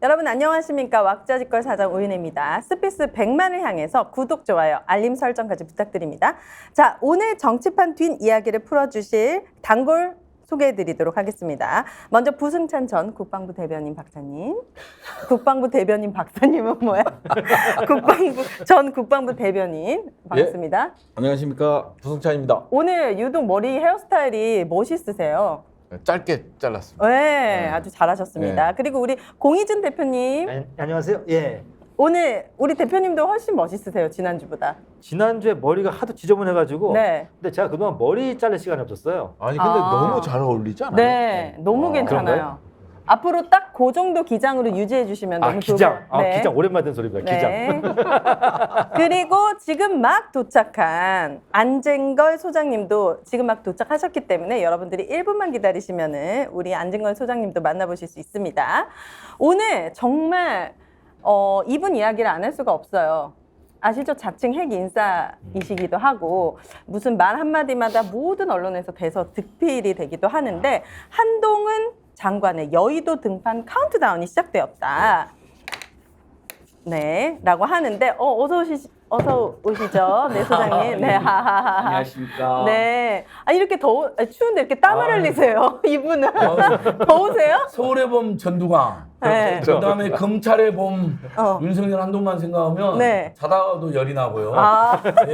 여러분 안녕하십니까. 왁자지껄 사장 오윤혜입니다. 스피스 100만을 향해서 구독, 좋아요, 알림 설정까지 부탁드립니다. 자, 오늘 정치판 뒷이야기를 풀어주실 단골 소개해드리도록 하겠습니다. 먼저 부승찬 전 국방부 대변인 박사님. 국방부 대변인 박사님은 뭐야? 전 국방부 대변인 반갑습니다. 예, 안녕하십니까, 부승찬입니다. 오늘 유독 머리 헤어스타일이 멋있으세요. 짧게 잘랐습니다. 네, 아주 잘하셨습니다. 네. 그리고 우리 공희준 대표님. 안녕하세요. 예. 오늘 우리 대표님도 훨씬 멋있으세요, 지난주보다. 지난주에 머리가 하도 지저분해가지고. 네. 근데 제가 그동안 머리 자를 시간이 없었어요. 아니 근데 너무 잘 어울리지 않아요? 네, 너무 괜찮아요. 그런가요? 앞으로 딱 그 정도 기장으로 유지해 주시면 너무 좋을 것 기장. 같아요. 네. 기장 오랜만에 듣는 소리입니다. 기장. 네. 그리고 지금 막 도착한 안진걸 소장님도 지금 막 도착하셨기 때문에 여러분들이 1분만 기다리시면은 우리 안진걸 소장님도 만나보실 수 있습니다. 오늘 정말 이분 이야기를 안 할 수가 없어요. 아시죠? 자칭 핵 인싸이시기도 하고 무슨 말 한마디마다 모든 언론에서 대서 득필이 되기도 하는데 한동훈 장관의 여의도 등판 카운트다운이 시작되었다. 네, 라고 하는데 어서 오시죠, 네 소장님. 네, 하하하. 안녕하십니까. 네, 이렇게 추운데 이렇게 땀을 흘리세요, 이분은. 더우세요? 서울의 봄 전두광. 네. 그다음에 검찰의 봄 어. 윤석열 한동만 생각하면 네. 자다가도 열이 나고요. 아, 예,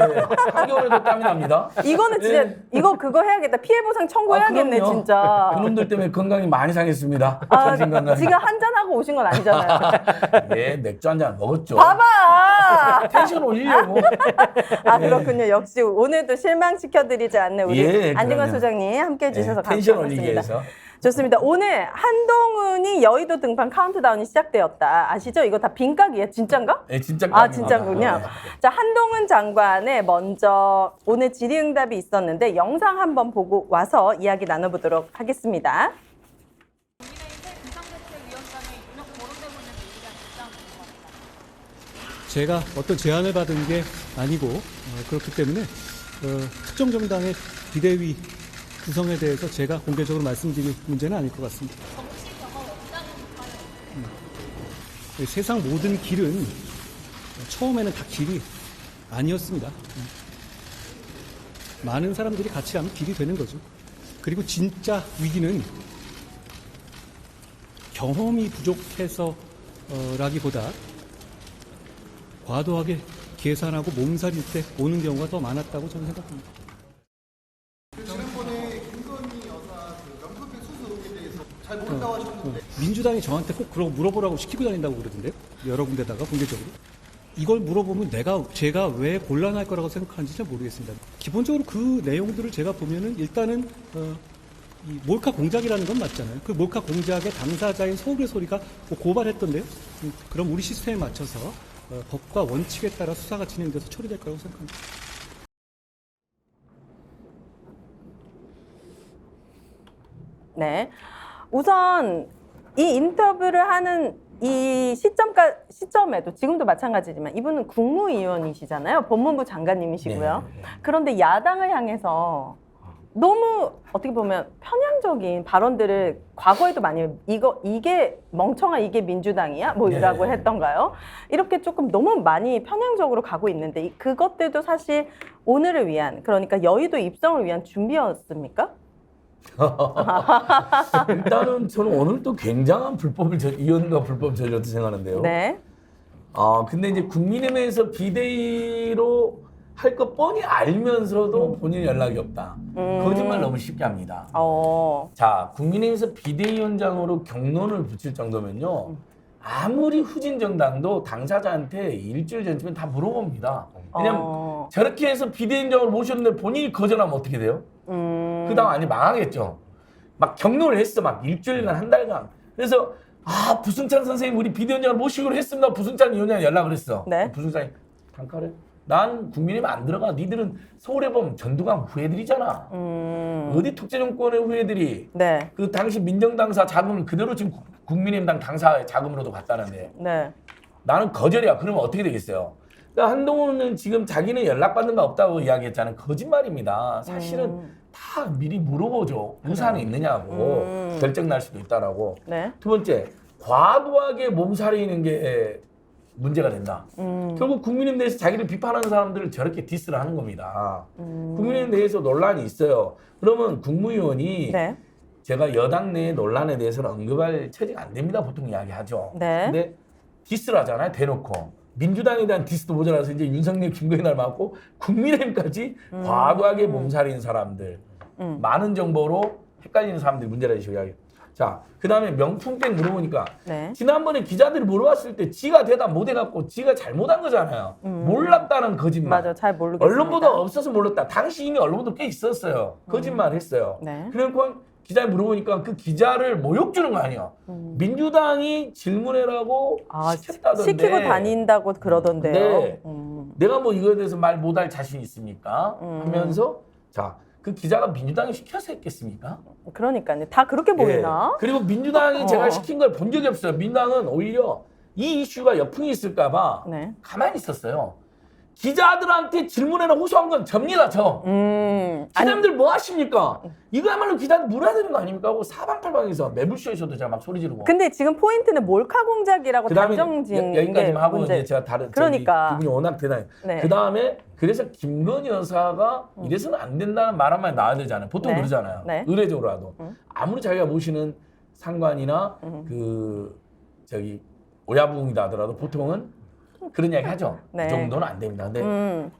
한겨울에도 땀이 납니다. 이거는 진짜 예. 그거 해야겠다. 피해 보상 청구해야겠네, 그럼요. 진짜. 그놈들 때문에 건강이 많이 상했습니다. 전신 건강이. 지금 한잔하고 오신 건 아니잖아요. 예, 맥주 한 잔 먹었죠. 봐봐. 텐션 올리려고. 그렇군요. 역시 오늘도 실망시켜드리지 않는 우리 예, 안진걸 그럼요. 소장님 함께해 주셔서 텐션 올리기 감사합니다. 위해서. 좋습니다. 오늘 한동훈이 여의도 등판 카운트다운이 시작되었다. 아시죠? 이거 다 빈각이에요. 진짠가? 예, 진짜. 진짜군요. 자, 한동훈 장관의 먼저 오늘 질의응답이 있었는데 영상 한번 보고 와서 이야기 나눠보도록 하겠습니다. 제가 어떤 제안을 받은 게 아니고 그렇기 때문에 특정 정당의 비대위 구성에 대해서 제가 공개적으로 말씀드릴 문제는 아닐 것 같습니다. 세상 모든 길은 처음에는 다 길이 아니었습니다. 많은 사람들이 같이 가면 길이 되는 거죠. 그리고 진짜 위기는 경험이 부족해서 라기보다 과도하게 계산하고 몸살일 때 오는 경우가 더 많았다고 저는 생각합니다. 지난번에 김건희 여사 명품백 수수 의혹에 대해서 잘 모른다고 하셨는데 민주당이 저한테 꼭 그러고 물어보라고 시키고 다닌다고 그러던데요. 여러 군데다가 공개적으로. 이걸 물어보면 제가 왜 곤란할 거라고 생각하는지 잘 모르겠습니다. 기본적으로 그 내용들을 제가 보면은 일단은 이 몰카 공작이라는 건 맞잖아요. 그 몰카 공작의 당사자인 서울의 소리가 고발했던데요. 그럼 우리 시스템에 맞춰서 법과 원칙에 따라 수사가 진행돼서 처리될 거라고 생각합니다. 네. 우선 이 인터뷰를 하는 이 시점에도 지금도 마찬가지지만 이분은 국무위원이시잖아요. 법무부 장관님이시고요. 네. 그런데 야당을 향해서 너무 어떻게 보면 편향적인 발언들을 과거에도 많이 이게 멍청한 이게 민주당이야? 뭐라고 네. 했던가요? 이렇게 조금 너무 많이 편향적으로 가고 있는데 그것들도 사실 오늘을 위한 그러니까 여의도 입성을 위한 준비였습니까? 일단은 저는 오늘 또 굉장한 이혼과 불법 저질렀다 생각하는데요. 네. 근데 이제 국민의힘에서 비대위로 할 거 뻔히 알면서도 본인 연락이 없다. 거짓말 너무 쉽게 합니다. 자, 국민의힘에서 비대위원장으로 경론을 붙일 정도면요. 아무리 후진 정당도 당사자한테 일주일 전쯤엔 다 물어봅니다. 왜냐면 저렇게 해서 비대위원장으로 모셨는데 본인이 거절하면 어떻게 돼요? 그 다음 아니 망하겠죠. 막 경론을 했어. 막 일주일간 한 달간. 그래서 부승찬 선생님 우리 비대위원장을 모시기로 했습니다. 부승찬 위원장이 연락을 했어. 네. 부승찬이 단칼에 난 국민의힘 안 들어가. 니들은 서울에 보면 전두광 후예들이잖아. 어디 특재정권의 후예들이 네. 그 당시 민정당사 자금을 그대로 지금 국민의힘당 당사 자금으로도 갔다는데 네. 나는 거절이야. 그러면 어떻게 되겠어요? 그러니까 한동훈은 지금 자기는 연락받는 거 없다고 이야기했잖아요. 거짓말입니다. 사실은 다 미리 물어보죠. 우산이 있느냐고 결정 날 수도 있다라고. 네. 두 번째 과도하게 몸살이는 게 문제가 된다. 결국 국민의힘 내에서 자기를 비판하는 사람들을 저렇게 디스를 하는 겁니다. 국민의힘 내에서 논란이 있어요. 그러면 국무위원이 네. 제가 여당 내 논란에 대해서는 언급할 처지가 안 됩니다. 보통 이야기하죠. 네. 근데 디스를 하잖아요. 대놓고. 민주당에 대한 디스도 모자라서 이제 윤석열, 김건희를 맞고 국민의힘까지 과도하게 몸살인 사람들. 많은 정보로 헷갈리는 사람들이 문제라 이야기. 자, 그 다음에 명품백 물어보니까 네. 지난번에 기자들이 물어봤을 때 지가 대답 못해갖고 지가 잘못한 거잖아요. 몰랐다는 거짓말. 맞아, 잘 모르겠습니다. 언론 보도 없어서 몰랐다. 당시 이미 언론 보도 꽤 있었어요. 거짓말 했어요. 네. 그러니까 기자에 물어보니까 그 기자를 모욕 주는 거 아니야. 민주당이 질문해라고 시켰다던데. 시키고 다닌다고 그러던데요. 네. 내가 뭐 이거에 대해서 말 못할 자신 있습니까? 하면서 자, 그 기자가 민주당이 시켜서 했겠습니까? 그러니까요. 다 그렇게 보이나? 예. 그리고 민주당이 제가 시킨 걸 본 적이 없어요. 민주당은 오히려 이 이슈가 역풍이 있을까 봐 네. 가만히 있었어요. 기자들한테 질문해라 호소한 건 접니다, 저. 기자님들 뭐 하십니까? 이거야말로 기자들 물어야 되는 거 아닙니까? 하고 사방팔방에서 매불쇼에서도 제가 막 소리 지르고. 근데 지금 포인트는 몰카 공작이라고 그다음에 단정진 여기까지만 하고 문제. 이제 제가 다른 그러니까. 두 분이 워낙 대단해. 네. 그다음에 그래서 김건희 여사가 이래서는 안 된다는 말 한마디 나와야 되잖아요. 보통 네. 그러잖아요. 네. 의례적으로라도 아무리 자기가 모시는 상관이나 그 저기 오야부흥이다 하더라도 보통은 그런 이야기 하죠. 네. 그 정도는 안 됩니다. 근데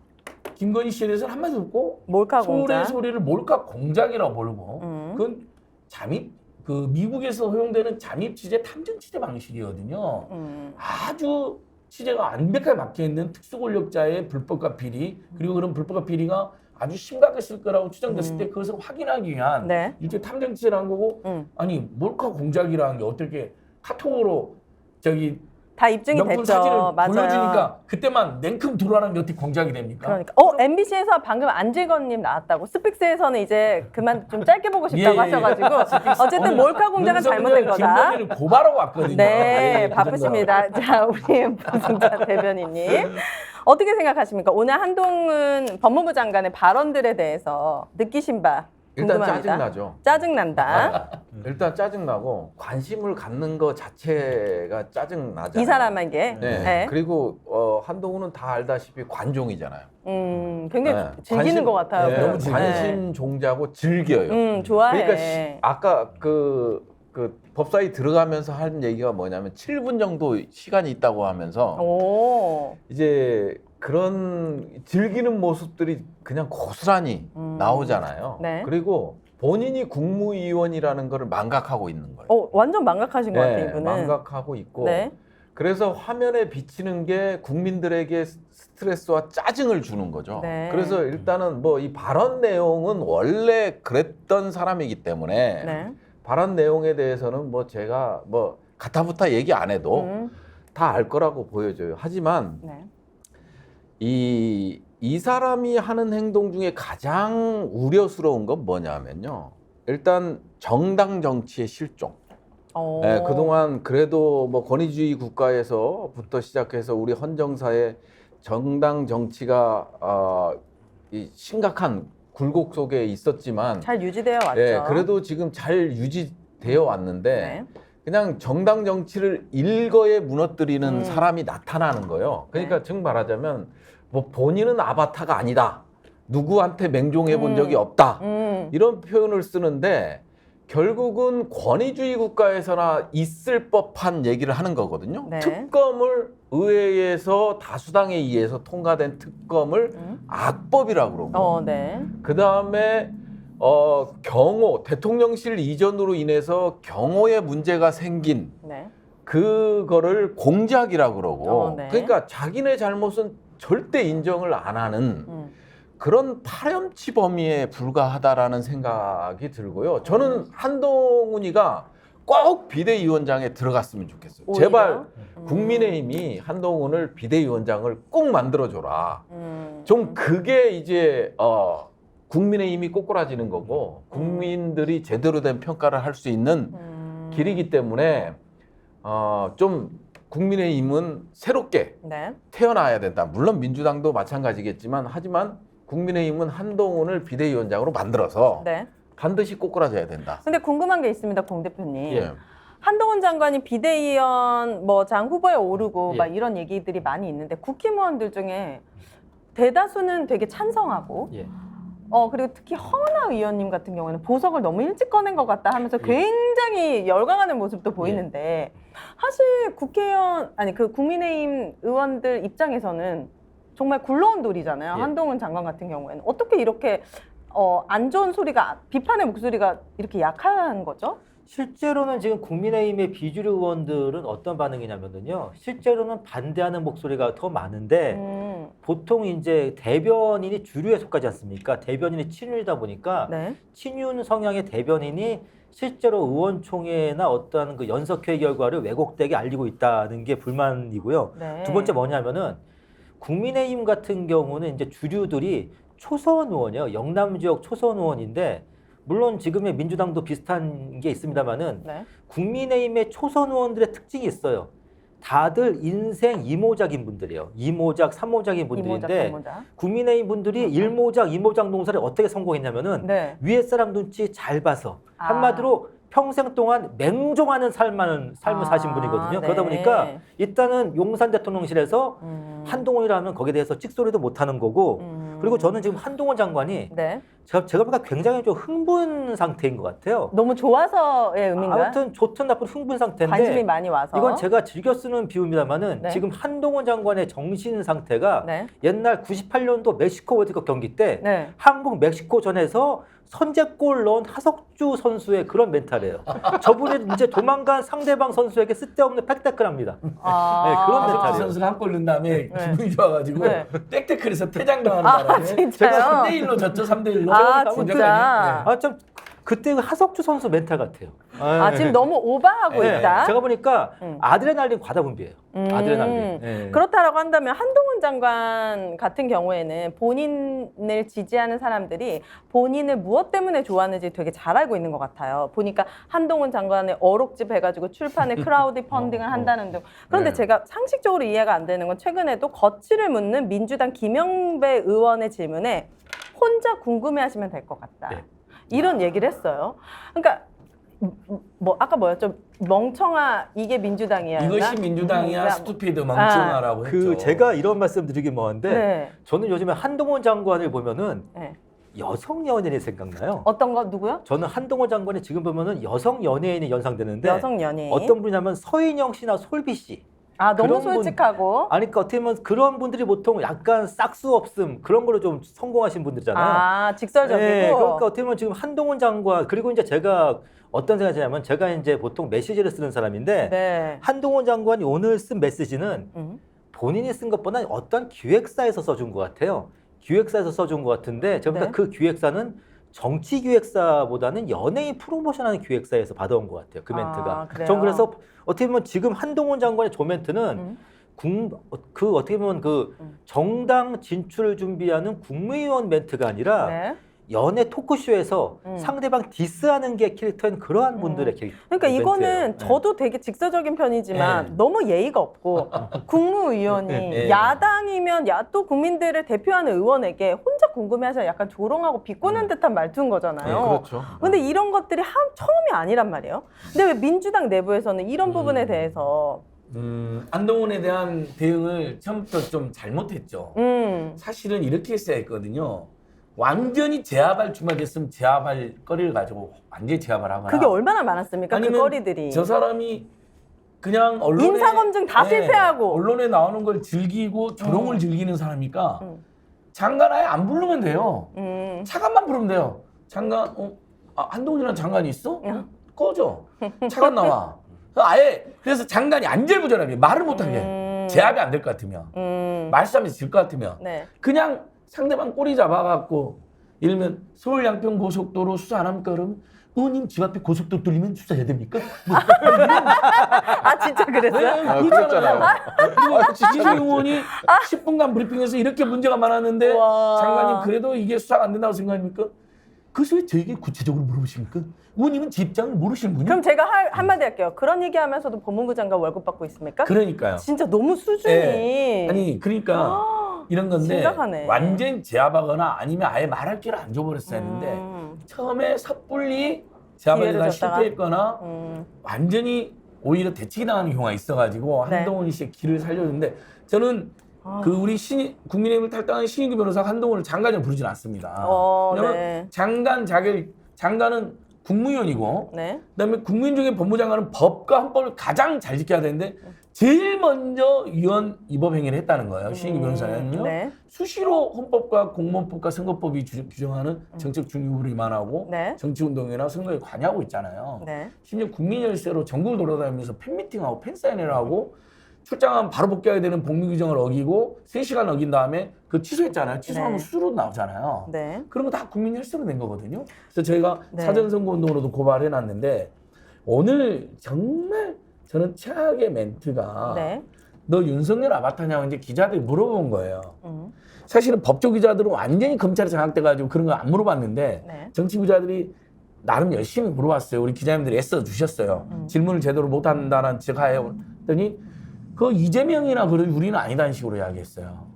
김건희 씨에 대해서는 한마디 없고 몰카 공작. 소리를 몰카 공작이라고 부르고 그건 잠입 그 미국에서 허용되는 잠입 취재 탐정 취재 방식이거든요. 아주 취재가 완벽하게 막혀 있는 특수 권력자의 불법과 비리 그리고 그런 불법과 비리가 아주 심각했을 거라고 추정됐을 때 그것을 확인하기 위한 네. 일종의 탐정 취재를 한 거고 아니 몰카 공작이라는 게 어떻게 카톡으로 저기 다 입증이 명품 됐죠. 사진을 맞아요. 보여주니까 그때만 냉큼 들어가는 게 어떻게 공작이 됩니까? 그러니까 MBC에서 방금 안재건님 나왔다고 스픽스에서는 이제 그만 좀 짧게 보고 싶다고 하셔가지고 어쨌든 몰카 공작은 잘못된 거다. 김건희를 고발하고 왔거든요. 네, 예, 바쁘십니다. 자, 우리 부승찬 대변인님 어떻게 생각하십니까? 오늘 한동훈 법무부 장관의 발언들에 대해서 느끼신 바 일단 궁금합니다. 짜증나죠. 짜증난다. 일단 짜증나고 관심을 갖는 거 자체가 짜증나잖아요. 이 사람에게. 네. 네. 그리고 한동훈은 다 알다시피 관종이잖아요. 굉장히 네. 즐기는 것 같아요. 네, 그럼. 관심 종자고 즐겨요. 좋아해. 그러니까 아까 그 법사위 들어가면서 한 얘기가 뭐냐면 7분 정도 시간이 있다고 하면서 오. 이제 그런 즐기는 모습들이 그냥 고스란히 나오잖아요. 네. 그리고 본인이 국무위원이라는 거를 망각하고 있는 거예요. 완전 망각하신 것 같아요, 이분은. 망각하고 있고 네. 그래서 화면에 비치는 게 국민들에게 스트레스와 짜증을 주는 거죠. 네. 그래서 일단은 뭐 이 발언 내용은 원래 그랬던 사람이기 때문에 네. 발언 내용에 대해서는 뭐 제가 뭐 가타부타 얘기 안 해도 다 알 거라고 보여져요. 하지만 네. 이 사람이 하는 행동 중에 가장 우려스러운 건 뭐냐면요. 일단 정당 정치의 실종. 네, 그동안 그래도 뭐 권위주의 국가에서부터 시작해서 우리 헌정사의 정당 정치가 이 심각한 굴곡 속에 있었지만 잘 유지되어 왔죠. 네, 그래도 지금 잘 유지되어 왔는데 네. 그냥 정당 정치를 일거에 무너뜨리는 사람이 나타나는 거예요. 그러니까 네. 즉 말하자면 뭐 본인은 아바타가 아니다. 누구한테 맹종해 본 적이 없다. 이런 표현을 쓰는데 결국은 권위주의 국가에서나 있을 법한 얘기를 하는 거거든요. 네. 특검을 의회에서 다수당에 의해서 통과된 특검을 악법이라고 그러고 네. 그다음에 경호 대통령실 이전으로 인해서 경호에 문제가 생긴 네. 그거를 공작이라고 그러고 네. 그러니까 자기네 잘못은 절대 인정을 안 하는 그런 파렴치 범위에 불과하다라는 생각이 들고요. 저는 한동훈이가 꼭 비대위원장에 들어갔으면 좋겠어요. 오히려? 제발 국민의힘이 한동훈을 비대위원장을 꼭 만들어줘라. 좀 그게 이제 국민의힘이 꼬꾸라지는 거고 국민들이 제대로 된 평가를 할 수 있는 길이기 때문에 좀 국민의힘은 새롭게 네. 태어나야 된다. 물론 민주당도 마찬가지겠지만 하지만 국민의힘은 한동훈을 비대위원장으로 만들어서 네. 반드시 꼬꾸라져야 된다. 근데 궁금한 게 있습니다, 공 대표님. 예. 한동훈 장관이 비대위원 뭐 장 후보에 오르고 예. 막 이런 얘기들이 많이 있는데 국힘의원들 중에 대다수는 되게 찬성하고 예. 그리고 특히 허은하 의원님 같은 경우에는 보석을 너무 일찍 꺼낸 것 같다 하면서 굉장히 열광하는 모습도 보이는데 사실 국회의원 아니 그 국민의힘 의원들 입장에서는 정말 굴러온 돌이잖아요. 예. 한동훈 장관 같은 경우에는 어떻게 이렇게 안 좋은 소리가 비판의 목소리가 이렇게 약한 거죠? 실제로는 지금 국민의힘의 비주류 의원들은 어떤 반응이냐면요. 실제로는 반대하는 목소리가 더 많은데 보통 이제 대변인이 주류에 속하지 않습니까? 대변인이 친윤이다 보니까 네. 친윤 성향의 대변인이 실제로 의원총회나 어떤 그 연석회의 결과를 왜곡되게 알리고 있다는 게 불만이고요. 네. 두 번째 뭐냐면은 국민의힘 같은 경우는 이제 주류들이 초선 의원이에요. 영남 지역 초선 의원인데 물론 지금의 민주당도 비슷한 게 있습니다만은 네. 국민의힘의 초선 의원들의 특징이 있어요. 다들 인생 이모작인 분들이에요. 이모작, 삼모작인 분들인데 이모작. 국민의힘 분들이 일모작, 이모작 농사를 어떻게 성공했냐면은 네. 위에 사람 눈치 잘 봐서 한마디로 평생 동안 맹종하는 삶을 사신 분이거든요. 네. 그러다 보니까 일단은 용산 대통령실에서 한동훈이라면 거기에 대해서 찍소리도 못하는 거고 그리고 저는 지금 한동훈 장관이 네. 제가 보니까 굉장히 좀 흥분 상태인 것 같아요. 너무 좋아서의 의미인가요? 아무튼 좋든 나쁜 흥분 상태인데 관심이 많이 와서. 이건 제가 즐겨 쓰는 비유입니다만은 네. 지금 한동훈 장관의 정신 상태가 네. 옛날 98년도 멕시코 월드컵 경기 때 네. 한국 멕시코전에서 선제골 넣은 하석주 선수의 그런 멘탈이에요. 저분이 이제 조만간 상대방 선수에게 쓸데없는 백태클합니다. 네, 그런 하석주 멘탈이에요. 선수가 한 골 넣은 다음에 네. 기분이 좋아가지고 네. 땡땡클에서 퇴장당하는 아, 바람에 진짜요? 3대1로 졌죠. 3대1로. 아, 진짜? 아, 참 그때 그 하석주 선수 멘탈 같아요. 지금 너무 오버하고 네, 있다. 제가 보니까 음. 아드레날린 과다 분비예요. 아드레날린. 네. 그렇다라고 한다면 한동훈 장관 같은 경우에는 본인을 지지하는 사람들이 본인을 무엇 때문에 좋아하는지 되게 잘 알고 있는 것 같아요. 보니까 한동훈 장관의 어록집 해가지고 출판에 크라우드 펀딩을 한다는 등. 그런데 네. 제가 상식적으로 이해가 안 되는 건 최근에도 거취를 묻는 민주당 김영배 의원의 질문에 혼자 궁금해하시면 될 것 같다. 네. 이런 얘기를 했어요. 그러니까 뭐 아까 뭐였죠? 멍청아 이게 민주당이야. 이것이 민주당이야 스투피드 멍청아라고 했죠. 그 제가 이런 말씀 드리긴 뭐한데 네. 저는 요즘에 한동훈 장관을 보면은 네. 여성 연예인이 생각나요. 어떤 거 누구요? 저는 한동훈 장관이 지금 보면은 여성 연예인이 연상되는데 여성 연예인. 어떤 분이냐면 서인영 씨나 솔비 씨. 너무 그런 분- 솔직하고. 아니 그러니까 어떻게 보면 그런 분들이 보통 약간 싹수 없음 그런 걸로 좀 성공하신 분들이잖아요. 직설적이고. 네, 그러니까 어떻게 보면 지금 한동훈 장관 그리고 이제 제가 어떤 생각이 드냐면 제가 이제 보통 메시지를 쓰는 사람인데 네. 한동훈 장관이 오늘 쓴 메시지는 음. 본인이 쓴 것보다 어떤 기획사에서 써준 것 같아요. 기획사에서 써준 것 같은데 제가 네. 그 기획사는 정치 기획사보다는 연예인 프로모션하는 기획사에서 받아온 것 같아요. 그 멘트가. 그래요? 전 그래서 어떻게 보면 지금 한동훈 장관의 조 멘트는 그 어떻게 보면 그 정당 진출을 준비하는 국무위원 멘트가 아니라 네. 연예 토크쇼에서 상대방 디스하는 게 캐릭터인 그러한 분들의 캐릭터. 그러니까 이거는 멘트예요. 저도 되게 직설적인 편이지만 네. 너무 예의가 없고 국무위원이 네. 야당이면 또 국민들을 대표하는 의원에게 혼자 궁금해하셔 약간 조롱하고 비꼬는 듯한 말투인 거잖아요. 네, 그렇죠. 근데 이런 것들이 처음이 아니란 말이에요. 근데 왜 민주당 내부에서는 이런 부분에 대해서 한동훈에 대한 대응을 처음부터 좀 잘못했죠. 사실은 이렇게 했어야 했거든요. 완전히 제압할 주마됐으면 제압할 거리를 가지고 완전히 제압을 하거나 그게 얼마나 많았습니까? 그 아니면 거리들이. 저 사람이 그냥 언론에 인사검증 다 실패하고. 언론에 나오는 걸 즐기고 조롱을 즐기는 사람이니까 장관 아예 안 부르면 돼요. 차관만 부르면 돼요. 장관 한동훈이라는 장관이 있어? 꺼져. 차관 나와. 아예 그래서 장관이 안절부절하게 말을 못하게 제압이 안 될 것 같으면 말싸움에서 질 것 같으면 네. 그냥 상대방 꼬리 잡아갖고 예를 들면 서울 양평 고속도로 수사 안 합니까? 그러면 의원님 집 앞에 고속도로 뚫리면 수사해야 됩니까? 뭐 진짜 그랬어요? 그랬잖아요. 그리고 지지세 의원이 10분간 브리핑에서 이렇게 문제가 많았는데 와. 장관님 그래도 이게 수사가 안 된다고 생각합니까? 그래서 왜 저에게 구체적으로 물어보십니까? 의원님은 제 입장을 모르시는 분이? 그럼 제가 한마디 할게요. 그런 얘기하면서도 법무부 장관 월급 받고 있습니까? 그러니까요. 진짜 너무 수준이. 예. 아니 그러니까 이런 건데 심각하네. 완전 제압하거나 아니면 아예 말할 기회를 안 줘버렸어야 했는데 처음에 섣불리 제안에다 기회를 줬다가? 실패했거나 완전히 오히려 대치기 당하는 경우가 있어가지고 네. 한동훈 씨의 길을 살려주는데 저는 아. 그 우리 국민의힘을 탈당한 신인규 변호사가 한동훈을 장관을 부르진 않습니다. 왜냐면 네. 장관은 국무위원이고 네. 그다음에 국민 중에 법무장관은 법과 헌법을 가장 잘 지켜야 되는데 제일 먼저 위헌 위법 행위를 했다는 거예요. 신인규 변호사는요. 네. 수시로 헌법과 공무원법과 선거법이 규정하는 정책 중립을 위반하고 네. 정치운동이나 선거에 관여하고 있잖아요. 네. 심지어 국민열세로 전국을 돌아다니면서 팬미팅하고 팬사인회를 하고 출장하면 바로 복귀해야 되는 복무 규정을 어기고 3시간 어긴 다음에 그 취소했잖아요. 취소하면 네. 수수료 나오잖아요. 네. 그런 거 다 국민열세로 낸 거거든요. 그래서 저희가 네. 사전선거운동으로도 고발해놨는데 오늘 정말 저는 최악의 멘트가 네. 너 윤석열 아바타냐고 이제 기자들이 물어본 거예요. 사실은 법조 기자들은 완전히 검찰에 장악돼가지고 그런 거 안 물어봤는데 네. 정치 기자들이 나름 열심히 물어봤어요. 우리 기자님들이 애써 주셨어요. 질문을 제대로 못한다는 지적하여 했더니 그 이재명이나 우리는 아니다는 식으로 이야기했어요.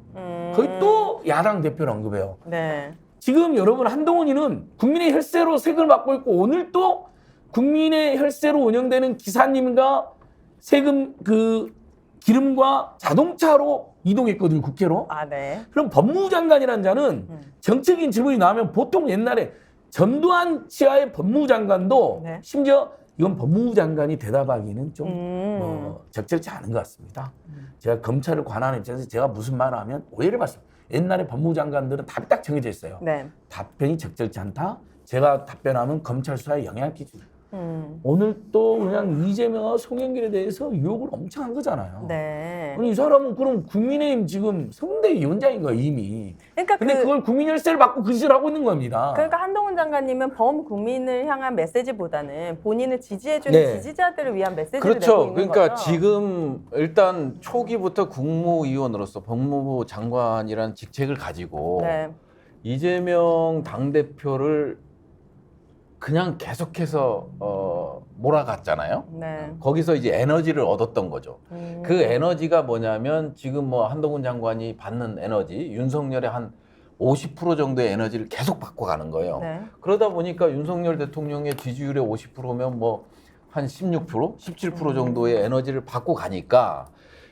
거기 또 야당 대표를 언급해요. 네. 지금 여러분 한동훈이는 국민의 혈세로 세금을 받고 있고 오늘 또 국민의 혈세로 운영되는 기사님과 세금 그 기름과 자동차로 이동했거든요, 국회로. 아, 네. 그럼 법무부 장관이라는 자는 정책인 질문이 나오면 보통 옛날에 전두환 치하의 법무부 장관도 네. 심지어 이건 법무부 장관이 대답하기는 좀 적절치 않은 것 같습니다. 제가 검찰을 관하는 입장에서 제가 무슨 말을 하면 오해를 받습니다. 옛날에 법무부 장관들은 답이 딱 정해져 있어요. 네. 답변이 적절치 않다. 제가 답변하면 검찰 수사에 영향을 끼친다. 오늘 또 그냥 이재명과 송영길에 대해서 유혹을 엄청 한 거잖아요. 네. 아니 이 사람은 그럼 국민의힘 지금 선대위원장인 거야 이미. 그러니까 근데 그걸 국민 열세를 받고 그 짓을 하고 있는 겁니다. 그러니까 한동훈 장관님은 범국민을 향한 메시지보다는 본인을 지지해주는 네. 지지자들을 위한 메시지를 내고 그렇죠. 있는 그러니까 거죠. 지금 일단 초기부터 국무위원으로서 법무부 장관이라는 직책을 가지고 네. 이재명 당대표를 그냥 계속해서 몰아갔잖아요. 네. 거기서 이제 에너지를 얻었던 거죠. 그 에너지가 뭐냐면 지금 뭐 한동훈 장관이 받는 에너지, 윤석열의 한 50% 정도의 에너지를 계속 받고 가는 거예요. 네. 그러다 보니까 윤석열 대통령의 지지율의 50%면 뭐 한 16%, 17% 정도의 에너지를 받고 가니까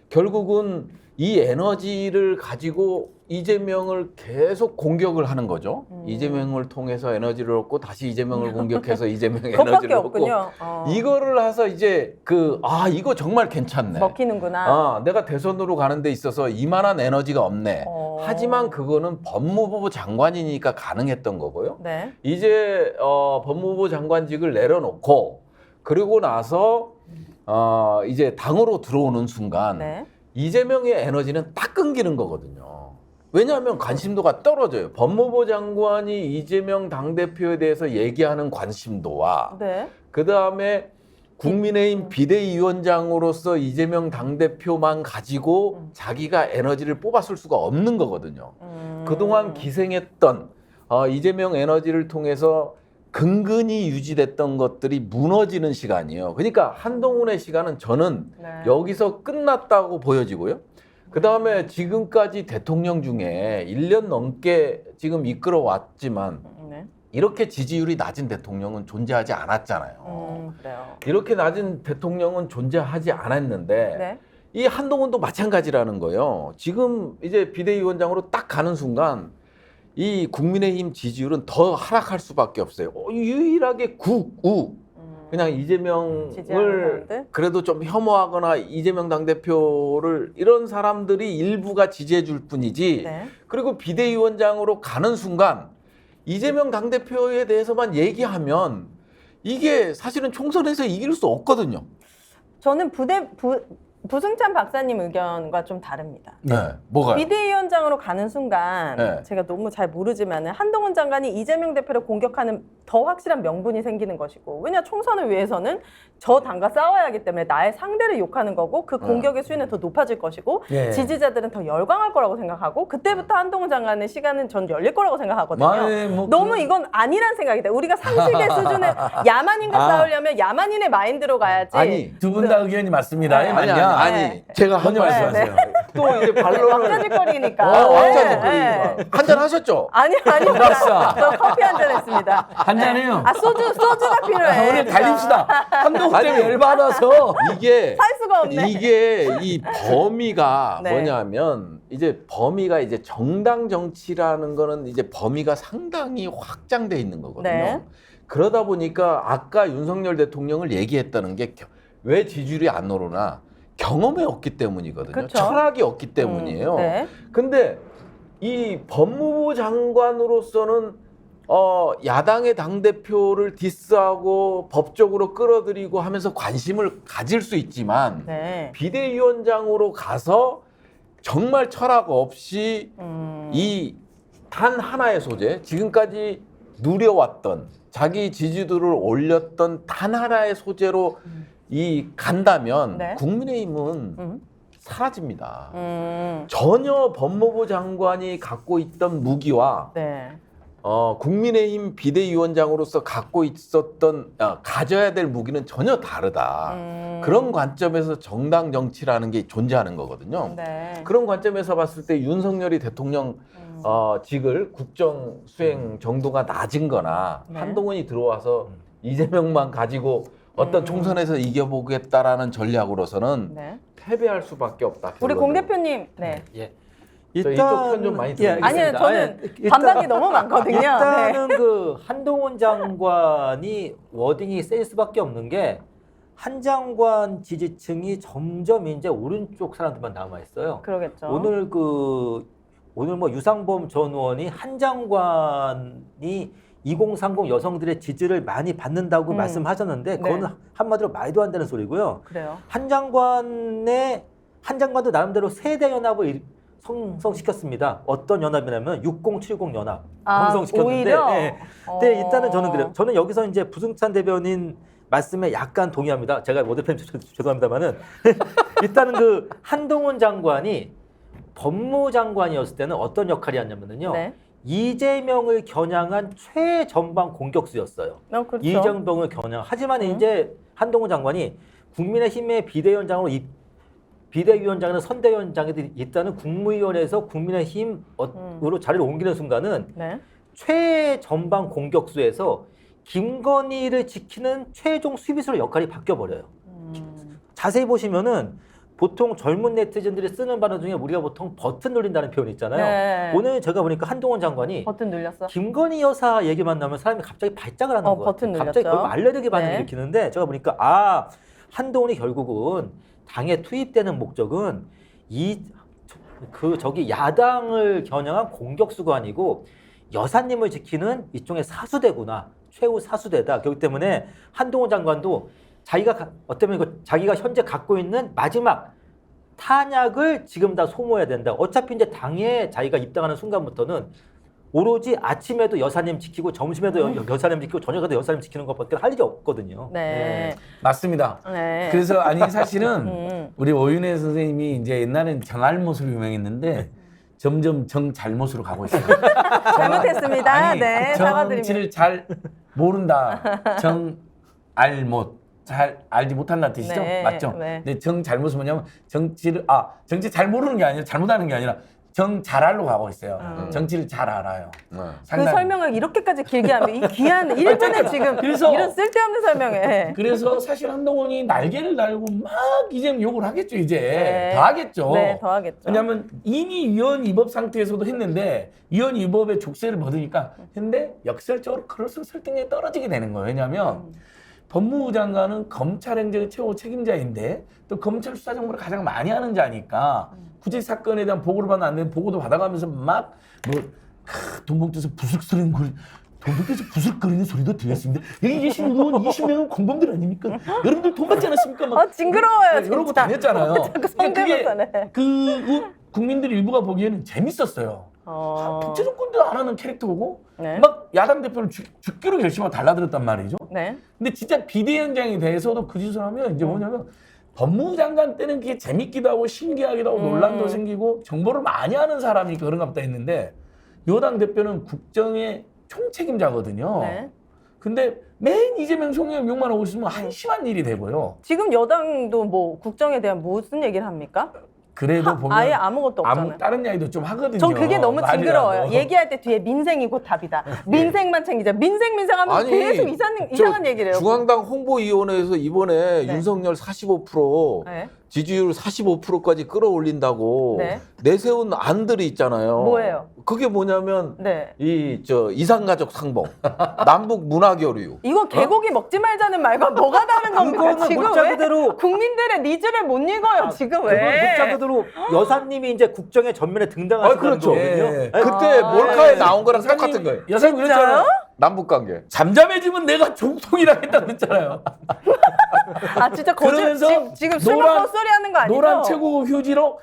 결국은 이 에너지를 가지고 이재명을 계속 공격을 하는 거죠. 이재명을 통해서 에너지를 얻고 다시 이재명을 공격해서 이재명의 그것밖에 에너지를 얻고 없군요. 이거를 해서 이제 이거 정말 괜찮네. 먹히는구나. 내가 대선으로 가는 데 있어서 이만한 에너지가 없네. 하지만 그거는 법무부 장관이니까 가능했던 거고요. 네. 이제 법무부 장관직을 내려놓고 그리고 나서 이제 당으로 들어오는 순간 네. 이재명의 에너지는 딱 끊기는 거거든요. 왜냐하면 관심도가 떨어져요. 법무부 장관이 이재명 당대표에 대해서 얘기하는 관심도와 네. 그다음에 국민의힘 비대위원장으로서 이재명 당대표만 가지고 자기가 에너지를 뽑았을 수가 없는 거거든요. 그동안 기생했던 이재명 에너지를 통해서 근근히 유지됐던 것들이 무너지는 시간이에요. 그러니까 한동훈의 시간은 저는 네. 여기서 끝났다고 보여지고요. 그다음에 지금까지 대통령 중에 1년 넘게 지금 이끌어왔지만 네. 이렇게 지지율이 낮은 대통령은 존재하지 않았잖아요. 그래요. 이렇게 낮은 대통령은 존재하지 않았는데 네. 이 한동훈도 마찬가지라는 거예요. 지금 이제 비대위원장으로 딱 가는 순간 이 국민의힘 지지율은 더 하락할 수밖에 없어요. 유일하게 국우 그냥 이재명을 사람들? 그래도 좀 혐오하거나 이재명 당대표를 이런 사람들이 일부가 지지해 줄 뿐이지. 네. 그리고 비대위원장으로 가는 순간 이재명 당대표에 대해서만 얘기하면 이게 사실은 총선에서 이길 수 없거든요. 저는 부승찬 박사님 의견과 좀 다릅니다. 네, 뭐가요? 비대위원장으로 가는 순간 네. 제가 너무 잘 모르지만 한동훈 장관이 이재명 대표를 공격하는 더 확실한 명분이 생기는 것이고 왜냐 총선을 위해서는 저 당과 싸워야 하기 때문에 나의 상대를 욕하는 거고 그 공격의 수위는 더 높아질 것이고 예. 지지자들은 더 열광할 거라고 생각하고 그때부터 한동훈 장관의 시간은 전 열릴 거라고 생각하거든요. 뭐 너무 이건 아니란 생각이 돼요. 우리가 상식의 수준의 야만인과 싸우려면 야만인의 마인드로 가야지. 아니 두 분 다 의견이 맞습니다. 네. 아니, 왜냐면 아니 제가 한 먼저 말씀하세요. 또 이제 반론을 왁자지껄이니까. 왁자지껄이니까 한잔 하셨죠? 아니요. 박사. 저 커피 한 잔 했습니다. 한잔해요. 아, 소주가 필요해. 오늘 달립시다. 한동훈 아니, 때문에 열받아서. 이게 살 수가 없네. 이게 이 범위가 네. 뭐냐면 이제 범위가 이제 정당 정치라는 거는 이제 범위가 상당히 확장돼 있는 거거든요. 네. 그러다 보니까 아까 윤석열 대통령을 얘기했다는 게 왜 지지율이 안 오르나 경험이 없기 때문이거든요. 그쵸? 철학이 없기 때문이에요. 네. 근데 이 법무부 장관으로서는 야당의 당대표를 디스하고 법적으로 끌어들이고 하면서 관심을 가질 수 있지만 네. 비대위원장으로 가서 정말 철학 없이 이 단 하나의 소재, 지금까지 누려왔던 자기 지지도를 올렸던 단 하나의 소재로 이 간다면 네. 국민의힘은 사라집니다. 음. 전혀 법무부 장관이 갖고 있던 무기와 네. 국민의힘 비대위원장으로서 갖고 있었던 가져야 될 무기는 전혀 다르다. 그런 관점에서 정당 정치라는 게 존재하는 거거든요. 네. 그런 관점에서 봤을 때 윤석열이 대통령 직을 국정 수행 정도가 낮은 거나 네. 한동훈이 들어와서 이재명만 가지고 어떤 총선에서 이겨보겠다라는 전략으로서는 네. 패배할 수밖에 없다. 우리 결론은. 공 대표님. 네. 예. 저 이쪽 편 좀 많이 들어주세요. 아니요, 저는 반박이 너무 많거든요. 네. 일단은 그 한동훈 장관이 워딩이 셀 수밖에 없는 게 한 장관 지지층이 점점 이제 오른쪽 사람들만 남아 있어요. 그러겠죠. 오늘 뭐 유상범 전 의원이 한 장관이 2030 여성들의 지지를 많이 받는다고 말씀하셨는데 그거는 한마디로 말도 안 되는 소리고요. 그래요. 한 장관도 나름대로 세대 연합을 형성시켰습니다. 어떤 연합이냐면 6070 연합 형성시켰는데. 오히려? 네. 근데 일단은 저는 그래요. 저는 여기서 이제 부승찬 대변인 말씀에 약간 동의합니다. 제가 모 대표님 죄송합니다만은 일단은 그 한동훈 장관이 법무장관이었을 때는 어떤 역할이었냐면요. 네. 이재명을 겨냥한 최전방 공격수였어요. 그렇죠. 이재명을 겨냥. 하지만 이제 한동훈 장관이 국민의힘의 비대위원장으로 비대위원장이나 선대위원장이 있다는 국무위원회에서 국민의힘으로 자리를 옮기는 순간은 네. 최전방 공격수에서 김건희를 지키는 최종 수비수로 역할이 바뀌어버려요. 자세히 보시면은 보통 젊은 네티즌들이 쓰는 단어 중에 우리가 보통 버튼 눌린다는 표현이 있잖아요. 네. 오늘 제가 보니까 한동훈 장관이 버튼 눌렸어. 김건희 여사 얘기만 나오면 사람이 갑자기 발작을 하는 거예요. 버튼 갑자기 눌렸죠. 거의 알레르기 반응을 네. 일으키는데 제가 보니까 한동훈이 결국은 당에 투입되는 목적은 저기 야당을 겨냥한 공격수가 아니고 여사님을 지키는 일종의 사수대구나. 최후 사수대다. 그렇기 때문에 한동훈 장관도 자기가 자기가 현재 갖고 있는 마지막 탄약을 지금 다 소모해야 된다. 어차피 이제 당에 자기가 입당하는 순간부터는 오로지 아침에도 여사님 지키고 점심에도 여사님 지키고 저녁에도 여사님 지키는 것밖에 할 일이 없거든요. 네. 맞습니다. 네. 그래서 아니 사실은 우리 오윤혜 선생님이 이제 옛날엔 정알못으로 유명했는데 점점 정잘못으로 가고 있어요. 잘못했습니다. 아니, 네, 사과드립니다. 정치를 잘 모른다. 정알못. 잘 알지 못한다는 뜻이죠? 네, 맞죠? 네. 근데 정잘못은 뭐냐면 정치 잘 모르는 게 아니라 잘못하는 게 아니라 정잘알로 가고 있어요. 정치를 잘 알아요. 그 상당히. 설명을 이렇게까지 길게 하면 이 귀한 1분에 지금 그래서- 이런 쓸데없는 설명에. 그래서 사실 한동훈이 날개를 달고 막 이제 욕을 하겠죠, 이제. 네. 더 하겠죠. 네, 더 하겠죠. 왜냐하면 이미 위헌 위법 상태에서도 했는데 위헌 위법의 족쇄를 벗으니까 근데 역설적으로 그럴수록 설득력이 떨어지게 되는 거예요. 왜냐하면 법무부 장관은 검찰 행정의 최고 책임자인데 또 검찰 수사 정보를 가장 많이 하는 자니까 굳이 사건에 대한 보고를 받으면 안 되는 보고도 받아가면서 막 돈봉투에서 부스럭거리는 돈봉투에서 부스럭거리는 소리도 들렸습니다. 여기 계신 의원 20명은 공범들 아닙니까? 여러분들 돈 받지 않았습니까? 막 징그러워요, 이러고 진짜. 다녔잖아요. 자꾸 성대모사네. 국민들 일부가 보기에는 재밌었어요. 독재 정권도 안 하는 캐릭터고 네. 막 야당 대표를 죽기로 결심하고 달라들었단 말이죠. 네. 근데 진짜 비대위원장에 대해서도 그 짓을 하면 이제 뭐냐면 법무부 장관 때는 그게 재밌기도 하고 신기하기도 하고 논란도 생기고 정보를 많이 하는 사람이니까 그런가 보다 했는데 여당 대표는 국정의 총책임자거든요. 네. 근데 맨 이재명 총리가 욕만 하고 있으면 한심한 일이 되고요. 지금 여당도 뭐 국정에 대한 무슨 얘기를 합니까? 그래도 보면 아예 아무것도 없잖아요. 다른 이야기도 좀 하거든요. 전 그게 너무 말이라도. 징그러워요. 얘기할 때 뒤에 민생이 곧 답이다. 민생만 챙기자. 민생 하면서 계속 이상한 얘기를 해요. 중앙당 홍보위원회에서 이번에 네. 윤석열 45% 네. 지지율 45%까지 끌어올린다고 네. 내세운 안들이 있잖아요. 뭐예요? 그게 뭐냐면 네. 이상가족 상봉, 남북 문화교류. 이거 개고기 먹지 말자는 말과 뭐가 다른 겁니까? 그거는 지금 문자 왜 그대로 국민들의 니즈를 못 읽어요. 지금 그건 왜? 문자 그대로 여사님이 이제 국정의 전면에 등장하시는 그렇죠. 거거든요. 예. 그때 아, 몰카에 네. 나온 거랑 똑같은 거예요. 여사님 그랬잖아요. 남북 관계. 잠잠해지면 내가 정통이라 했다 그랬잖아요. 아 진짜 그러면서 지금 술 노란- 먹고 소리 하는 거 아니죠? 노란 최고 휴지로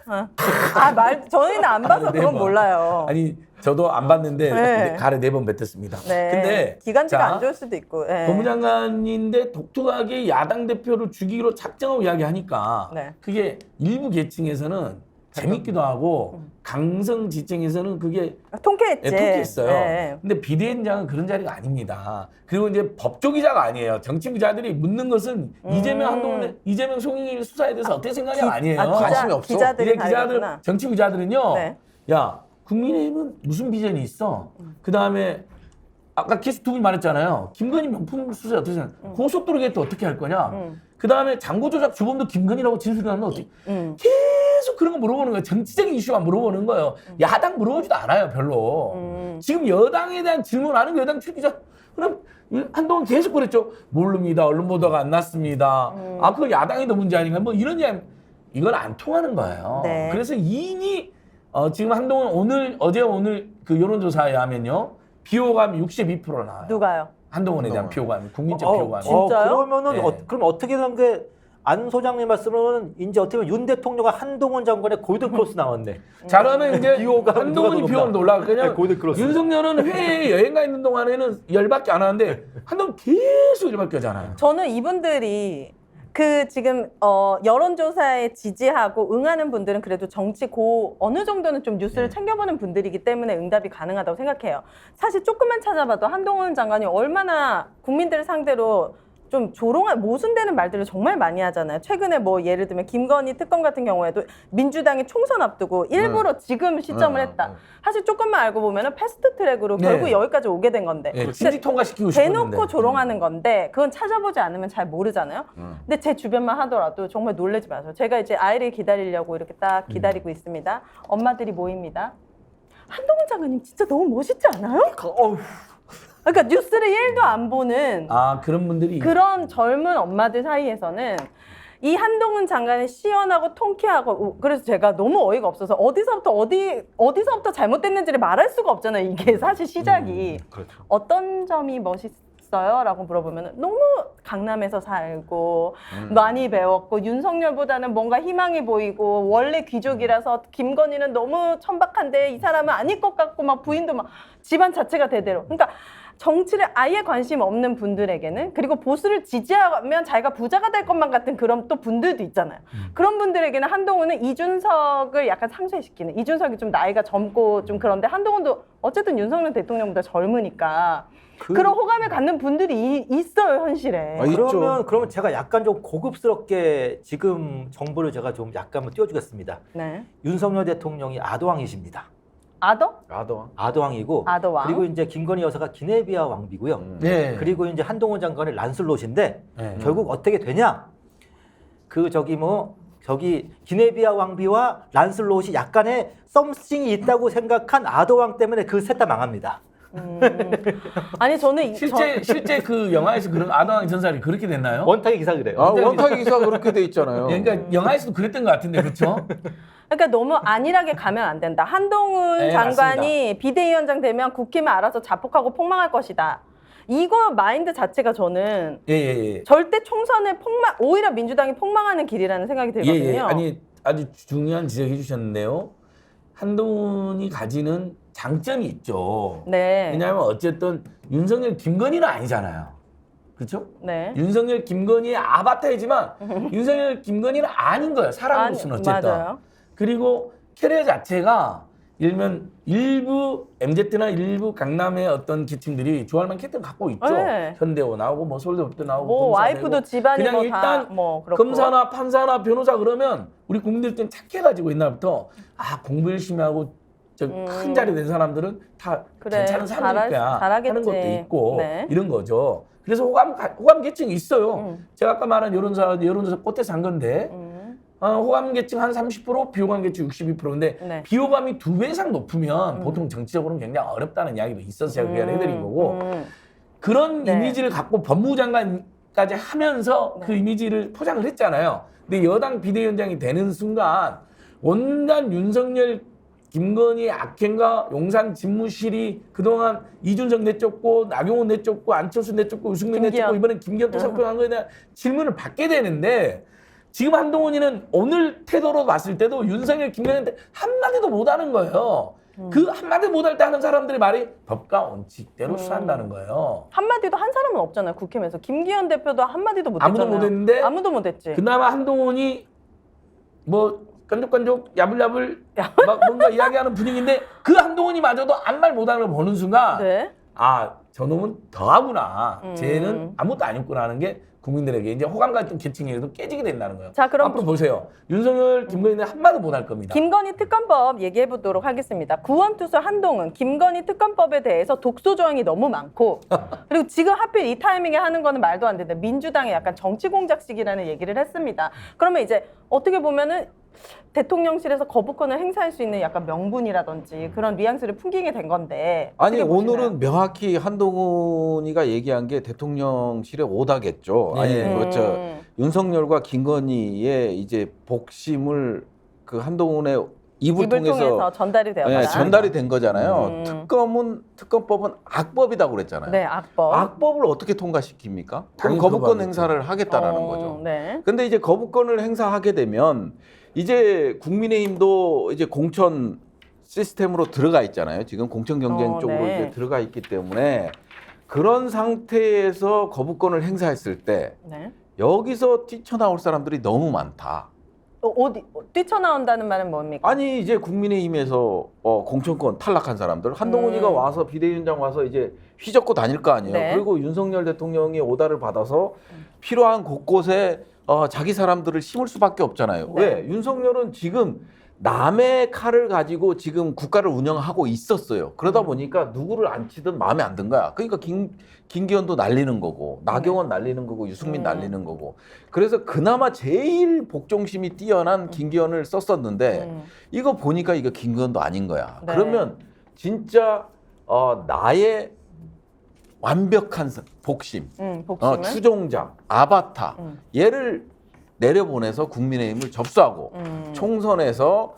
저희는 안 봐서 네 그건 번. 몰라요. 아니 저도 안 봤는데 네. 가래 4번 뱉었습니다. 네. 근데 기간제가 자, 안 좋을 수도 있고. 네. 법무장관인데 독특하게 야당 대표를 죽이기로 작정하고 이야기하니까 네. 그게 일부 계층에서는 재밌기도 하고 강성지층에서는 그게 통쾌했지. 통쾌했어요. 네. 근데 비대위원장은 그런 자리가 아닙니다. 그리고 이제 법조 기자가 아니에요. 정치 기자들이 묻는 것은 이재명 총리 수사에 대해서 어떻게 생각이 아니에요. 관심이 없어. 기자들이 이제 기자들, 다르구나. 정치 기자들은요. 네. 야, 국민의힘은 무슨 비전이 있어? 그 다음에 아까 게스트 두 분이 말했잖아요. 김건희 명품 수사에 어떻게 생각? 고속도로 게이트 어떻게 할 거냐? 그 다음에 장고 조작 주범도 김건희라고 진술하면 어떻게? 계속 그런 거 물어보는 거예요. 정치적인 이슈만 물어보는 거예요. 야당 물어보지도 않아요, 별로. 지금 여당에 대한 질문하는 거 여당 출기자 그럼 한동안 계속 그랬죠. 모릅니다. 언론 보도가 안 났습니다. 아, 그거 야당이 더 문제 아닌가? 뭐 이런 이야기. 이건 안 통하는 거예요. 네. 그래서 이미 지금 한동안 오늘 그 여론조사에 하면요. 비호감이 62% 나와요. 누가요? 한동훈에 대한 비호감, 국민적 비호감이. 진짜요? 그러면은 네. 그럼 어떻게 된 게 안 소장님 말씀으로는 이제 어떻게 보면 윤 대통령과 한동훈 장관의 골든 크로스 나왔네. 자, 그러면 이제 비호감 한동훈이 누가 더 비호감도 높나? 올라가. 그냥 네, 골든 크로스. 윤석열은 해외에 여행 가 있는 동안에는 열받게 안 하는데 한동훈 계속 열받게 하잖아요. 저는 이분들이 그 지금 여론조사에 지지하고 응하는 분들은 그래도 정치 어느 정도는 좀 뉴스를 챙겨보는 분들이기 때문에 응답이 가능하다고 생각해요. 사실 조금만 찾아봐도 한동훈 장관이 얼마나 국민들을 상대로 좀 모순되는 말들을 정말 많이 하잖아요. 최근에 뭐 예를 들면 김건희 특검 같은 경우에도 민주당이 총선 앞두고 일부러 지금 시점을 했다. 사실 조금만 알고 보면은 패스트 트랙으로 네. 결국 여기까지 오게 된 건데. 네, 진지 통과시키고 싶었는데. 대놓고 조롱하는 건데 그건 찾아보지 않으면 잘 모르잖아요. 근데 제 주변만 하더라도 정말 놀라지 마세요. 제가 이제 아이를 기다리려고 이렇게 딱 기다리고 있습니다. 엄마들이 모입니다. 한동훈 장관님 진짜 너무 멋있지 않아요? 그러니까 뉴스를 1도 안 보는 그런 분들이 그런 젊은 엄마들 사이에서는 이 한동훈 장관이 시원하고 통쾌하고 그래서 제가 너무 어이가 없어서 어디서부터 잘못됐는지를 말할 수가 없잖아요. 이게 사실 시작이 그렇죠. 어떤 점이 멋있어요라고 물어보면 너무 강남에서 살고 많이 배웠고 윤석열보다는 뭔가 희망이 보이고 원래 귀족이라서 김건희는 너무 천박한데 이 사람은 아닐 것 같고 막 부인도 막 집안 자체가 대대로 그러니까 정치를 아예 관심 없는 분들에게는 그리고 보수를 지지하면 자기가 부자가 될 것만 같은 그런 또 분들도 있잖아요. 그런 분들에게는 한동훈은 이준석을 약간 상쇄시키는 이준석이 좀 나이가 젊고 좀 그런데 한동훈도 어쨌든 윤석열 대통령보다 젊으니까 그런 호감을 갖는 분들이 있어요, 현실에. 그러면 제가 약간 좀 고급스럽게 지금 정보를 제가 좀 약간 한번 띄워주겠습니다. 네. 윤석열 대통령이 아도왕이십니다. 아더? 아도왕이고 아더왕. 그리고 이제 김건희 여사가 기네비아 왕비고요. 네. 그리고 이제 한동훈 장관이 란슬롯인데 네. 결국 어떻게 되냐? 기네비아 왕비와 란슬롯이 약간의 썸씽이 있다고 생각한 아도왕 때문에 그 셋 다 망합니다. 아니 저는 실제 그 영화에서 그런 아도왕 전설이 그렇게 됐나요? 원탁의 기사 그래요. 원탁 기사 그렇게 돼 있잖아요. 그러니까 영화에서도 그랬던 것 같은데 그렇죠? 그러니까 너무 안일하게 가면 안 된다. 한동훈 네, 장관이 비대위원장 되면 국힘을 알아서 자폭하고 폭망할 것이다. 이거 마인드 자체가 저는 예. 절대 총선을 오히려 민주당이 폭망하는 길이라는 생각이 들거든요. 아니 아주 중요한 지적해 주셨는데요. 한동훈이 가지는 장점이 있죠. 네. 왜냐하면 어쨌든 윤석열, 김건희는 아니잖아요. 그렇죠? 네. 윤석열, 김건희의 아바타이지만 윤석열, 김건희는 아닌 거예요. 사람으로서는 어쨌든. 맞아요. 그리고 캐리어 자체가 일면 일부 MZ나 일부 강남의 어떤 계층들이 좋아할 만한 캐릭터를 갖고 있죠. 네. 현대오 나오고 뭐 서울대법도 나오고 뭐 검사 와이프도 되고. 집안이 그냥 뭐 일단 다뭐 그렇고. 검사나 판사나 변호사 그러면 우리 국민들 좀 착해가지고 옛날부터 아 공부 열심히 하고 저 큰 자리 된 사람들은 다 그래, 괜찮은 사람일 거야 잘하겠지. 하는 것도 있고 네. 이런 거죠. 그래서 호감 계층이 있어요. 제가 아까 말한 여론조사 꽃에서 한 건데 호감 계층 한 30%, 비호감 계층 62%인데 네. 비호감이 2배 이상 높으면 보통 정치적으로는 굉장히 어렵다는 이야기도 있어서 제가 그 이야기를 해드린 거고 그런 네. 이미지를 갖고 법무부 장관까지 하면서 그 이미지를 포장을 했잖아요. 근데 여당 비대위원장이 되는 순간 온갖 윤석열 김건희 악행과 용산 집무실이 그동안 이준석 내쫓고 나경원 내쫓고 안철수 내쫓고 유승민 김기현. 내쫓고 이번엔 김기현 또 사표한 거에 대한 질문을 받게 되는데 지금 한동훈이는 오늘 태도로 봤을 때도 윤석열 김건희한테 한마디도 못하는 거예요. 그 한마디 못할 때 하는 사람들의 말이 법과 원칙대로 수사한다는 거예요. 한마디도 한 사람은 없잖아요. 국회에서. 김기현 대표도 한마디도 못했잖아요. 아무도 못했는데 아무도 못했지. 그나마 한동훈이 뭐 깐족깐족 야불야불 막 뭔가 이야기하는 분위기인데 그 한동훈이마저도 아무 말 못하는 걸 보는 순간 네. 아 저놈은 더하구나 쟤는 아무것도 아니었구나 하는 게 국민들에게 이제 호감 같은 계층에도 깨지게 된다는 거예요. 자, 그럼 앞으로 보세요. 윤석열 김건희는 한마디 못할 겁니다. 김건희 특검법 얘기해 보도록 하겠습니다. 구원투수 한동훈, 김건희 특검법에 대해서 독소 조항이 너무 많고 그리고 지금 하필 이 타이밍에 하는 거는 말도 안 된다. 민주당의 약간 정치 공작식이라는 얘기를 했습니다. 그러면 이제 어떻게 보면은 대통령실에서 거부권을 행사할 수 있는 약간 명분이라든지 그런 뉘앙스를 풍기게 된 건데 아니 어떻게 보시나요? 오늘은 명확히 한동훈이가 얘기한 게 대통령실의 오다겠죠. 네. 아니 뭐저 윤석열과 김건희의 이제 복심을 그 한동훈의 입을 통해서 전달이 되었다. 네, 전달이 된 거잖아요. 특검법은 악법이라고 그랬잖아요. 네, 악법. 악법을 어떻게 통과시킵니까? 그럼 당연히 거부권 그거 행사를 하겠다라는 거죠. 네. 근데 이제 거부권을 행사하게 되면 이제 국민의힘도 이제 공천 시스템으로 들어가 있잖아요. 지금 공천 경쟁 쪽으로 네. 이제 들어가 있기 때문에 그런 상태에서 거부권을 행사했을 때 네. 여기서 뛰쳐나올 사람들이 너무 많다. 어디 뛰쳐나온다는 말은 뭡니까? 아니 이제 국민의힘에서 공천권 탈락한 사람들 한동훈이가 와서 비대위원장 와서 이제 휘젓고 다닐 거 아니에요. 네. 그리고 윤석열 대통령이 오다를 받아서 필요한 곳곳에 자기 사람들을 심을 수밖에 없잖아요. 네. 왜? 윤석열은 지금 남의 칼을 가지고 지금 국가를 운영하고 있었어요. 그러다 보니까 누구를 안 치든 마음에 안 든 거야. 그러니까 김기현도 날리는 거고 나경원 날리는 거고 유승민 날리는 거고. 그래서 그나마 제일 복종심이 뛰어난 김기현을 썼었는데 이거 보니까 이거 김기현도 아닌 거야. 네. 그러면 진짜 나의 완벽한 복심, 복심은? 추종자, 아바타 얘를 내려보내서 국민의힘을 접수하고 총선에서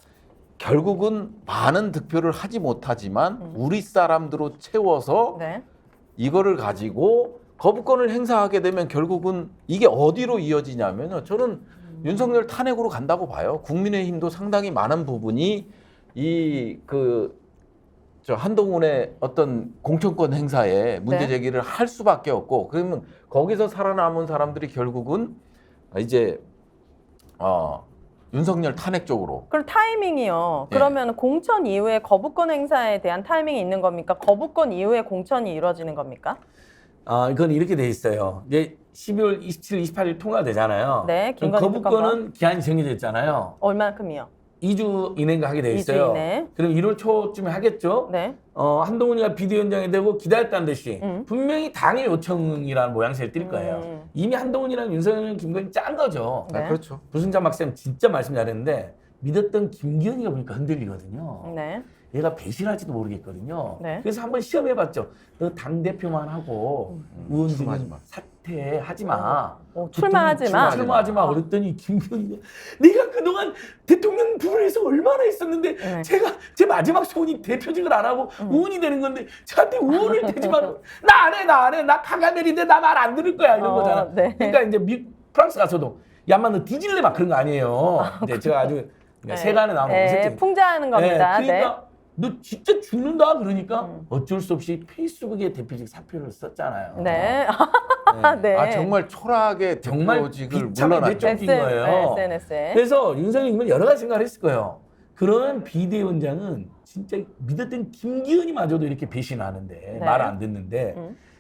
결국은 많은 득표를 하지 못하지만 우리 사람들로 채워서 네. 이거를 가지고 거부권을 행사하게 되면 결국은 이게 어디로 이어지냐면요. 저는 윤석열 탄핵으로 간다고 봐요. 국민의힘도 상당히 많은 부분이 저 한동훈의 어떤 공천권 행사에 문제 제기를 할 수밖에 없고 그러면 거기서 살아남은 사람들이 결국은 이제 윤석열 탄핵 쪽으로. 그럼 타이밍이요. 예. 그러면 공천 이후에 거부권 행사에 대한 타이밍이 있는 겁니까? 거부권 이후에 공천이 이루어지는 겁니까? 이건 이렇게 돼 있어요. 이제 12월 27, 28일 통과되잖아요. 네, 그럼 김건희 거부권은 기한이 정해져 있잖아요. 얼마큼이요? 2주 이내인가 하게 돼 2주 있어요. 이내. 그럼 1월 초쯤에 하겠죠. 네. 한동훈이가 비대위원장이 되고 기다렸다는 듯이 분명히 당의 요청이라는 모양새를 띌 거예요. 이미 한동훈이랑 윤석열, 김건희 짠 거죠. 네. 그렇죠. 부승찬 박사님 진짜 말씀 잘했는데 믿었던 김기현이가 보니까 흔들리거든요. 네. 얘가 배신할지도 모르겠거든요. 네. 그래서 한번 시험해봤죠. 너 당대표만 하고 의원직은 사퇴하지 마. 출마하지 마. 출마하지 마. 그랬더니 김기현이가 내가 그동안 대통령 부분에서 얼마나 했었는데 네. 제 마지막 소원이 대표직을 안 하고 의원이 되는 건데 저한테 의원을 대지 마. 나 안 해. 나 카가멜인데 나 말 안 들을 거야. 이런 거잖아. 네. 그러니까 이제 프랑스 가서도 야마 너 뒤질래 막 그런 거 아니에요. 근데 제가 아주 세간에 나오는 네, 풍자하는 겁니다. 그러니까 너 진짜 죽는다 그러니까 어쩔 수 없이 페이스북에 대표직 사표를 썼잖아요. 네. 네. 아 정말 초라하게 정말 대표직을 비참하게 물러났죠. 내쫓긴 거예요. SNS에. 그래서 윤석열님은 여러 가지 생각을 했을 거예요. 그런 비대위원장은 진짜 믿었던 김기현이마저도 이렇게 배신하는데 네. 말을 안 듣는데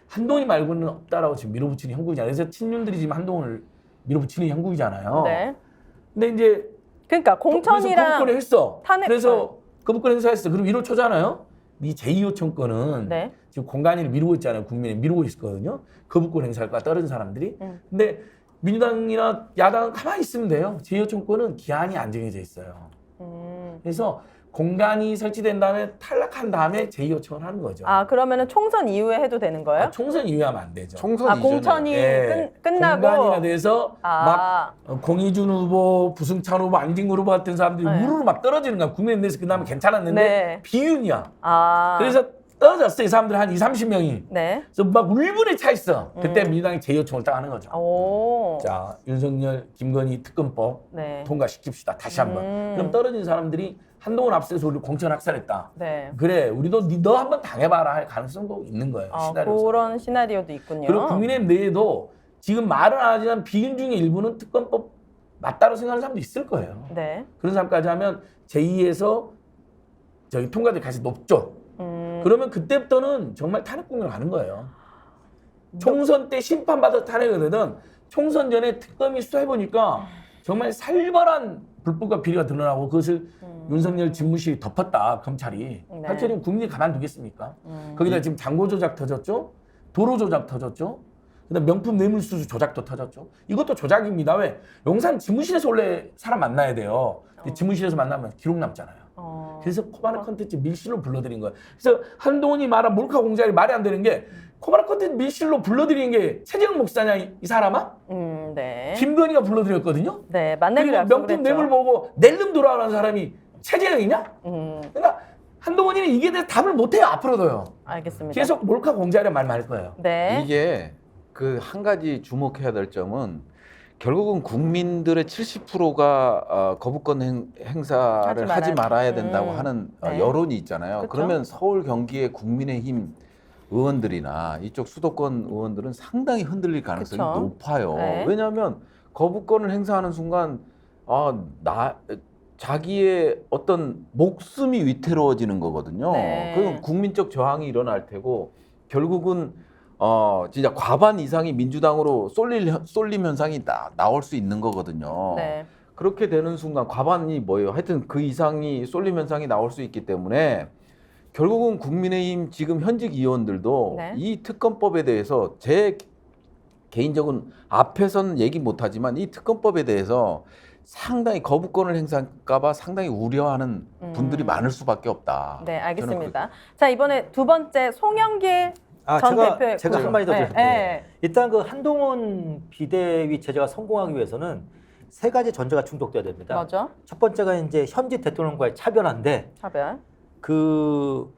한동훈이 말고는 없다라고 지금 밀어붙이는 형국이잖아요. 그래서 친윤들이 지금 한동훈을 밀어붙이는 형국이잖아요. 네. 근데 이제 그러니까 공천이랑 거부권을 했어. 탄핵- 그래서 거부권 행사했어. 그럼 1호 초잖아요. 이 제2호청권은 네. 지금 공간위를 미루고 있잖아요. 국민이 미루고 있거든요. 거부권 행사할까 떨어진 사람들이. 근데 민주당이나 야당은 가만히 있으면 돼요. 제2호청권은 기한이 안 정해져 있어요. 그래서 공간이 설치된 다음에 탈락한 다음에 제2호청을 하는 거죠. 아 그러면은 총선 이후에 해도 되는 거예요? 아, 총선 이후에 하면 안 되죠. 총선 아 이전에 공천이 예. 끝나고 공간위가 돼서 아. 막 공희준 후보, 부승찬 후보, 안진걸 후보 같은 사람들이 네. 우르르 막 떨어지는 거야. 국민의힘에서 그다음에 괜찮았는데 네. 비윤이야. 아 그래서 떨어졌어. 이 사람들 한 2~30명이. 네. 그래서 막 울분에 차 있어. 그때 민주당이 제2호청을 딱 하는 거죠. 오. 자, 윤석열, 김건희 특검법 네. 통과시킵시다. 다시 한번. 그럼 떨어진 사람들이 한동훈 앞서서 우리 공천 학살했다. 네. 그래, 우리도 너 한번 당해봐라 할 가능성도 있는 거예요. 아, 시나리오상. 그런 시나리오도 있군요. 그리고 국민의힘 내에도 지금 말은 안 하지만 비윤 중에 일부는 특검법 맞다고 생각하는 사람도 있을 거예요. 네. 그런 사람까지 하면 제2에서 저기 통과될 가능성이 높죠. 그러면 그때부터는 정말 탄핵 국면으로 가는 거예요. 총선 때 심판받아서 탄핵을 하든 총선 전에 특검이 수사해보니까 정말 살벌한 불법과 비리가 드러나고 그것을 윤석열 집무실이 덮었다, 검찰이. 네. 검찰이 국민이 가만두겠습니까? 거기다 지금 잔고 조작 터졌죠? 도로 조작 터졌죠? 그다음 명품 뇌물수수 조작도 터졌죠. 이것도 조작입니다. 왜? 용산 집무실에서 원래 사람 만나야 돼요. 근데 집무실에서 만나면 기록 남잖아요. 그래서 코바나 컨텐츠 밀실로 불러들인 거예요. 그래서 한동훈이 말한 몰카 공작이 말이 안 되는 게 코바나 컨텐츠 밀실로 불러들인 게 최재형 목사냐 이 사람아? 네. 김건희가 불러들였거든요. 네. 만나기로 그리고 명품 약속을 뇌물 했죠. 보고 낼름 돌아오는 사람이 최재형이냐? 그러니까 한동훈이는 이게 대해서 답을 못해요. 앞으로도요. 알겠습니다. 계속 몰카 공작이란 말만 할 거예요. 네. 이게 그 한 가지 주목해야 될 점은 결국은 국민들의 70%가 거부권 행사를 하지 말아야 된다고 하는 네. 여론이 있잖아요. 그쵸? 그러면 서울 경기의 국민의힘 의원들이나 이쪽 수도권 의원들은 상당히 흔들릴 가능성이 그쵸? 높아요. 네. 왜냐하면 거부권을 행사하는 순간 자기의 어떤 목숨이 위태로워지는 거거든요. 네. 그럼 국민적 저항이 일어날 테고 결국은 진짜 과반 이상이 민주당으로 쏠림 현상이 나올 수 있는 거거든요. 네. 그렇게 되는 순간 과반이 뭐예요? 하여튼 그 이상이 쏠림 현상이 나올 수 있기 때문에 결국은 국민의힘 지금 현직 의원들도 네. 이 특검법에 대해서 제 개인적인 앞에서는 얘기 못하지만 이 특검법에 대해서 상당히 거부권을 행사할까 봐 상당히 우려하는 분들이 많을 수밖에 없다. 네, 저는 알겠습니다. 자, 이번에 두 번째 송영길 전 대표의 제가 구조. 한마디 더 네, 드릴게요. 네. 일단 그 한동훈 비대위 체제가 성공하기 위해서는 세 가지 전제가 충족돼야 됩니다. 맞아. 첫 번째가 이제 현직 대통령과의 차별화인데 차별. 그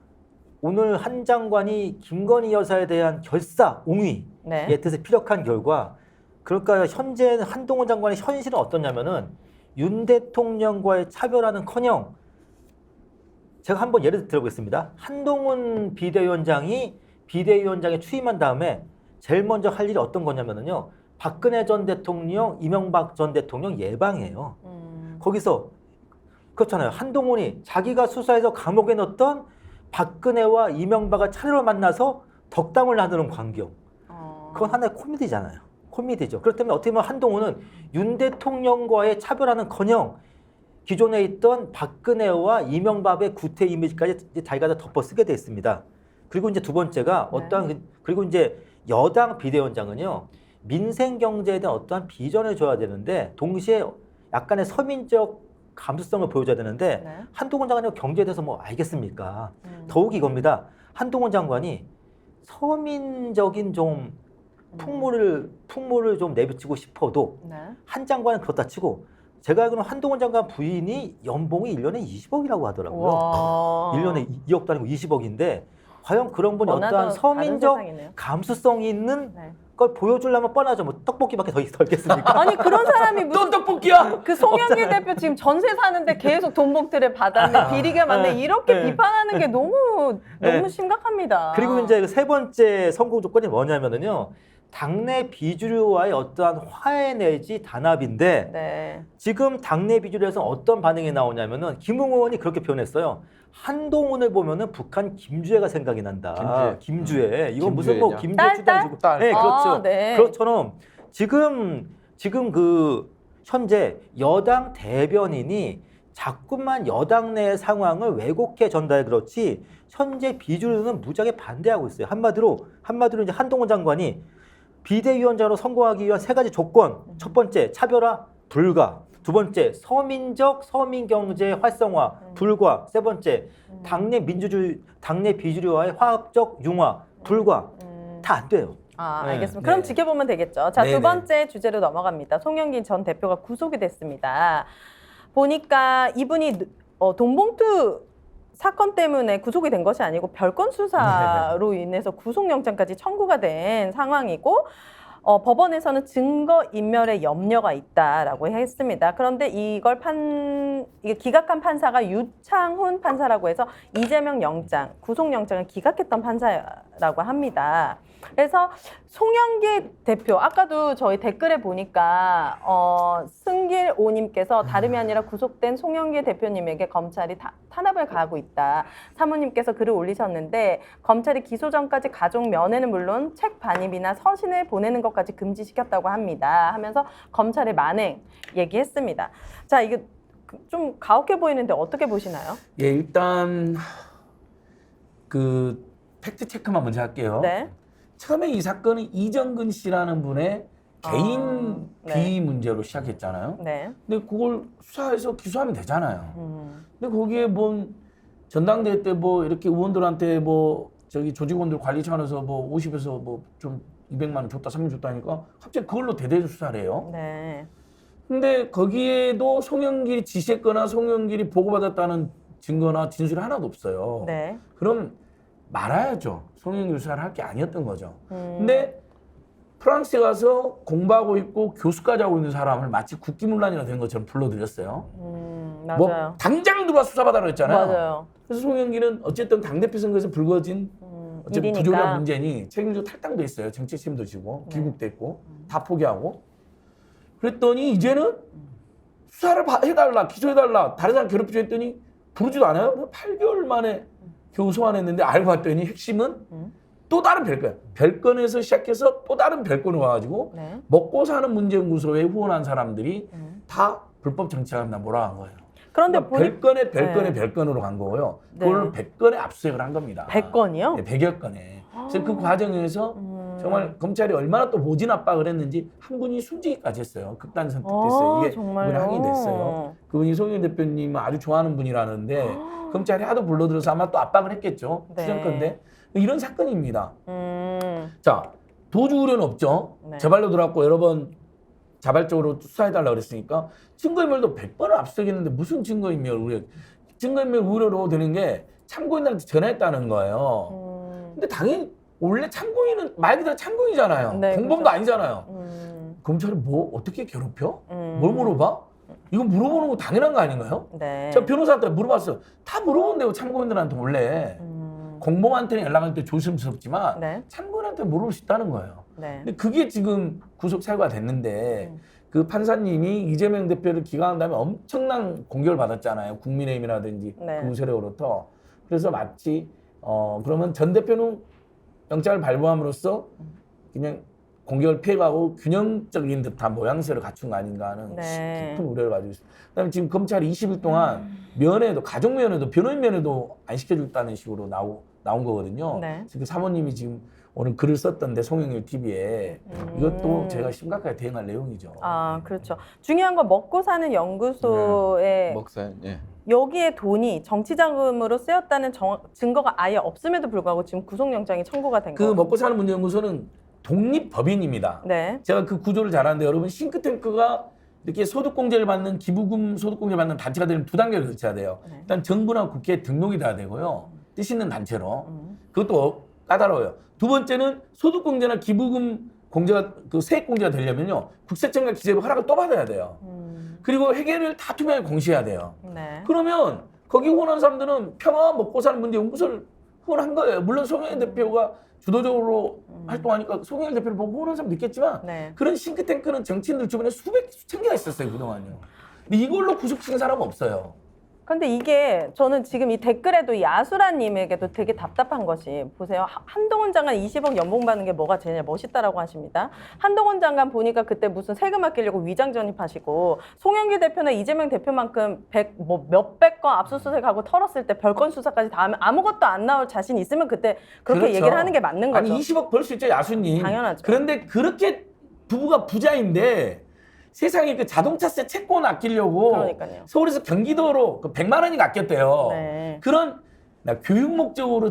오늘 한 장관이 김건희 여사에 대한 결사 옹위의 네. 뜻에 피력한 결과 그러니까 현재 한동훈 장관의 현실은 어떠냐면은 윤 대통령과의 차별화는커녕 제가 한번 예를 들어보겠습니다. 한동훈 비대위원장에 취임한 다음에 제일 먼저 할 일이 어떤 거냐면요. 박근혜 전 대통령, 이명박 전 대통령 예방이에요. 거기서 그렇잖아요. 한동훈이 자기가 수사해서 감옥에 넣었던 박근혜와 이명박을 차례로 만나서 덕담을 나누는 광경. 그건 하나의 코미디잖아요. 코미디죠. 그렇다면 어떻게 보면 한동훈은 윤 대통령과의 차별화는커녕 기존에 있던 박근혜와 이명박의 구태 이미지까지 자기가 다 덮어쓰게 돼 있습니다. 그리고 이제 두 번째가 그리고 이제 여당 비대위원장은요 민생 경제에 대한 어떠한 비전을 줘야 되는데 동시에 약간의 서민적 감수성을 보여줘야 되는데 네. 한동훈 장관이 경제에 대해서 뭐 알겠습니까? 더욱 이겁니다. 한동훈 장관이 서민적인 좀 풍물을 좀 내비치고 싶어도 네. 한 장관은 그렇다 치고 제가 알기로는 한동훈 장관 부인이 연봉이 1년에 20억이라고 하더라고요. 와. 1년에 2억도 아니고 20억인데 과연 그런 분이 뻔하다. 어떠한 서민적 다른 세상이네요. 감수성이 있는 네. 걸 보여주려면 뻔하죠. 뭐 떡볶이밖에 더 있겠습니까? 아니 그런 사람이 또 무슨 떡볶이야? 그 송영길 대표 지금 전세 사는데 계속 돈봉투를 받았네 비리가 많네 이렇게 네. 비판하는 게 너무 네. 심각합니다. 그리고 이제 세 번째 성공 조건이 뭐냐면은요. 당내 비주류와의 어떠한 화해 내지 단합인데 네. 지금 당내 비주류에서 어떤 반응이 나오냐면은 김웅 의원이 그렇게 표현했어요. 한동훈을 보면은 북한 김주애가 생각이 난다. 김주애. 이건 무슨 뭐 김주애 주당주고. 딸. 네, 그렇죠. 아, 네. 그것처럼 지금 그 현재 여당 대변인이 자꾸만 여당 내 상황을 왜곡해 전달해 그렇지 현재 비주류는 무지하게 반대하고 있어요. 한마디로 이제 한동훈 장관이 비대위원장으로 선거하기 위한 3가지 조건. 첫 번째, 차별화 불가. 두 번째, 서민적 서민경제 활성화 불가. 세 번째, 당내 비주류와의 화합적 융화 불가. 다 안 돼요. 아, 네, 알겠습니다. 네. 그럼 지켜보면 되겠죠. 자, 네, 두 번째 주제로 넘어갑니다. 송영길 전 대표가 구속이 됐습니다. 보니까 이분이 돈봉투 사건 때문에 구속이 된 것이 아니고 별건 수사로 인해서 구속영장까지 청구가 된 상황이고 법원에서는 증거인멸의 염려가 있다라고 했습니다. 그런데 이게 기각한 판사가 유창훈 판사라고 해서 이재명 영장, 구속영장을 기각했던 판사라고 합니다. 그래서 송영길 대표, 아까도 저희 댓글에 보니까 승길 오님께서 다름이 아니라 구속된 송영길 대표님에게 검찰이 탄압을 가하고 있다. 사모님께서 글을 올리셨는데 검찰이 기소 전까지 가족 면회는 물론 책 반입이나 서신을 보내는 것까지 금지시켰다고 합니다. 하면서 검찰의 만행 얘기했습니다. 자, 이게 좀 가혹해 보이는데 어떻게 보시나요? 예, 일단 그 팩트 체크만 먼저 할게요. 네. 처음에 이 사건은 이정근 씨라는 분의 개인 네. 비위 문제로 시작했잖아요. 네. 근데 그걸 수사해서 기소하면 되잖아요. 근데 거기에 뭐 전당대회 때 뭐 이렇게 의원들한테 뭐 저기 조직원들 관리 차원에서 뭐 50에서 뭐 좀 200만 원 줬다, 3년 줬다니까 갑자기 그걸로 대대적 수사를 해요. 네. 근데 거기에도 송영길이 지시했거나 송영길이 보고받았다는 증거나 진술이 하나도 없어요. 네. 그럼 말아야죠. 송영길 수사를 할 게 아니었던 거죠. 근데 프랑스에 가서 공부하고 있고 교수까지 하고 있는 사람을 마치 국기문란이나 된 것처럼 불러들였어요. 맞아요. 뭐 당장 들어와 수사받아라 했잖아요. 맞아요. 그래서 송영길은 어쨌든 당대표 선거에서 불거진 어쨌든 일이니까. 부조리한 문제니 책임지고 탈당도 했어요. 정치 책임도 지고 귀국됐고 다 포기하고 그랬더니 이제는 수사를 해달라, 기소해달라, 다른 사람 괴롭히려 했더니 부르지도 않아요. 8개월 만에 겨우 소환했는데 알고 봤더니 핵심은 또 다른 별건. 별건에서 시작해서 또 다른 별건으로 와가지고 네. 먹고 사는 문제연구소에 후원한 사람들이 다 불법 정치한다 몰아간 거예요. 그런데 그러니까 별건에 네. 별건으로 간 거고요. 네. 그걸 100건에 압수수색을 한 겁니다. 100건이요? 네, 100여 건에. 그래서 그 과정에서 정말 검찰이 얼마나 또 모진 압박을 했는지 한 분이 숨지기까지 했어요. 극단 선택됐어요. 이게 정말요? 그분이 확인됐어요. 그분이 송영 대표님을 아주 좋아하는 분이라는데 검찰이 하도 불러들여서 아마 또 압박을 했겠죠. 네. 추정건데 이런 사건입니다. 자, 도주 우려는 없죠. 네. 재발로 들어왔고 여러 번 자발적으로 수사해달라고 그랬으니까 증거인멸도 100번을 압수수색했는데 무슨 증거인멸 우려. 증거인멸 우려로 되는 게 참고인들한테 전화했다는 거예요. 근데 당연히 원래 참고인은 말 그대로 참고인이잖아요. 네, 공범도 그렇죠. 아니잖아요. 검찰이 뭐 어떻게 괴롭혀? 뭘 물어봐? 이거 물어보는 거 당연한 거 아닌가요? 네. 제가 변호사한테 물어봤어요. 다 물어본대요. 참고인들한테 원래. 공범한테는 연락할 때 조심스럽지만 네. 참고인한테 물어볼 수 있다는 거예요. 네. 근데 그게 지금 구속 사유가 됐는데 그 판사님이 이재명 대표를 기각한 다음에 엄청난 공격을 받았잖아요. 국민의힘이라든지 네. 그 세력으로부터. 그래서 마치 그러면 전 대표는 영장을 발부함으로써 그냥 공격을 피해가고 균형적인 듯한 모양새를 갖춘 거 아닌가 하는 네. 깊은 우려를 가지고 있습니다. 그다음에 지금 검찰이 20일 동안 면회도 가족 면회도 변호인 면회도 안 시켜줬다는 식으로 나온 거거든요. 네. 그 사모님이 지금 오늘 글을 썼던데 송영길 TV에 이것도 제가 심각하게 대응할 내용이죠. 아, 그렇죠. 중요한 건 먹고 사는 연구소에 먹사연. 예. 여기에 돈이 정치 자금으로 쓰였다는 증거가 아예 없음에도 불구하고 지금 구속영장이 청구가 된 그 거예요. 먹고 사는 문제연구소는 독립법인입니다. 네. 제가 그 구조를 잘 아는데 여러분 싱크탱크가 이렇게 소득공제를 받는 기부금 소득공제를 받는 단체가 되면 두 단계를 거쳐야 돼요. 네. 일단 정부나 국회에 등록이 돼야 되고요. 뜻 있는 단체로. 그것도 까다로워요. 두 번째는 소득공제나 기부금 공제가 그 세액공제가 되려면요. 국세청과 기재부 허락을 또 받아야 돼요. 그리고 회계를 다 투명하게 공시해야 돼요. 네. 그러면 거기 원하는 사람들은 평화 먹고 사는 문제 연구소를 그건 한 거예요. 물론 송영길 대표가 주도적으로 활동하니까 송영길 대표를 보고 후원하는 사람도 있겠지만 네. 그런 싱크탱크는 정치인들 주변에 수천 개가 있었어요 그동안요. 근데 이걸로 구속시킨 사람은 없어요. 근데 이게 저는 지금 이 댓글에도 야수라님에게도 되게 답답한 것이 보세요. 한동훈 장관 20억 연봉 받는 게 뭐가 제일 멋있다라고 하십니다. 한동훈 장관 보니까 그때 무슨 세금 아끼려고 위장 전입하시고 송영길 대표나 이재명 대표만큼 몇백 건 압수수색하고 털었을 때 별건 수사까지 다 하면 아무것도 안 나올 자신 있으면 그때 그렇게 그렇죠. 얘기를 하는 게 맞는 거죠. 아니 20억 벌 수 있죠 야수님. 당연하죠. 그런데 그렇게 부부가 부자인데 세상에 그 자동차세 채권 아끼려고 그러니까요. 서울에서 경기도로 그 100만 원이 아꼈대요. 네. 그런 나 교육 목적으로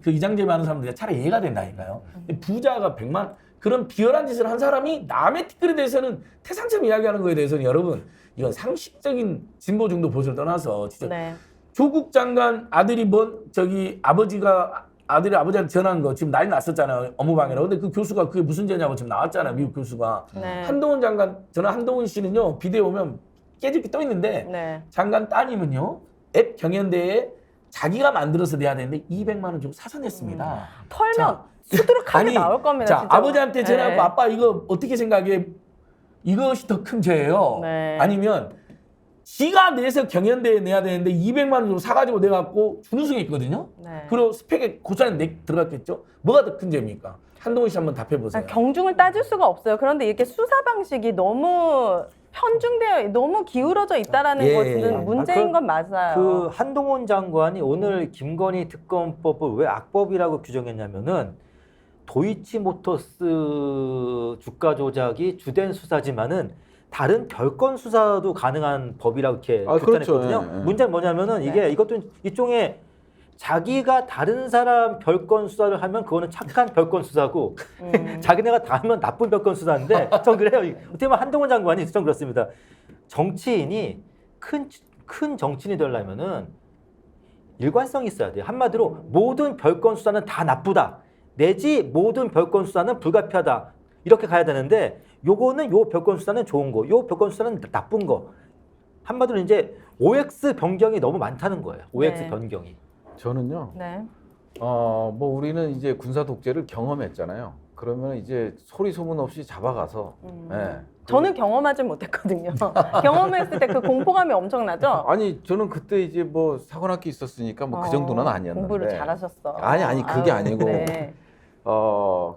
그 이장제미 하는 사람들 차라리 이해가 된다니까요. 근데 부자가 100만 그런 비열한 짓을 한 사람이 남의 티끌에 대해서는 태상처럼 이야기하는 거에 대해서는 여러분 이건 상식적인 진보 중도 보수를 떠나서 진짜 네. 조국 장관 아들이 아들이 아버지한테 전화한 거 지금 난리 났었잖아요. 업무방해라고. 근데 그 교수가 그게 무슨 죄냐고 지금 나왔잖아요. 미국 교수가. 네. 한동훈 장관, 한동훈 씨는요. 비대에 오면 깨질 게 또 있는데 네. 장관 따님은요. 앱 경연대에 자기가 만들어서 내야 되는데 200만 원 주고 사서 냈습니다. 털면 자, 수두룩하게 나올 겁니다. 자, 진짜. 아버지한테 전화하고 네. 아빠 이거 어떻게 생각해? 이것이 더 큰 죄예요. 네. 아니면 지가 내서 경연대에 내야 되는데 200만 원 주고 사가지고 내갖고 준우승 했거든요. 네. 그리고 스펙에 고스란히 들어갔겠죠. 뭐가 더 큰 죄입니까? 한동훈 씨 한번 답해보세요. 경중을 따질 수가 없어요. 그런데 이렇게 수사 방식이 너무 편중되어 너무 기울어져 있다라는 예. 것은 문제인 건 맞아요. 그 한동훈 장관이 오늘 김건희 특검법을 왜 악법이라고 규정했냐면은 도이치모터스 주가 조작이 주된 수사지만은 다른 별건 수사도 가능한 법이라고 이렇게 규정했거든요. 그렇죠. 예, 예. 문제는 뭐냐면은 이게 이것도 일종의 자기가 다른 사람 별건 수사를 하면 그거는 착한 별건 수사고 자기네가 다 하면 나쁜 별건 수사인데 전 그래요. 어떻게 보면 한동훈 장관이 전 그렇습니다. 정치인이 큰 정치인이 되려면은 일관성이 있어야 돼요. 한마디로 모든 별건 수사는 다 나쁘다. 내지 모든 별건 수사는 불가피하다. 이렇게 가야 되는데 요거는 요 별건 수사는 좋은 거, 요 별건 수사는 나쁜 거. 한마디로 이제 OX 변경이 너무 많다는 거예요. OX 네. 변경이. 저는요. 네. 뭐 우리는 이제 군사 독재를 경험했잖아요. 그러면 이제 소리 소문 없이 잡아가서. 예. 저는 경험하진 못했거든요. 경험했을 때 그 공포감이 엄청나죠? 아니 저는 그때 이제 뭐 사고 날 게 있었으니까 뭐 그 정도는 아니었는데. 공부를 잘하셨어. 아니 그게 아니고. 네.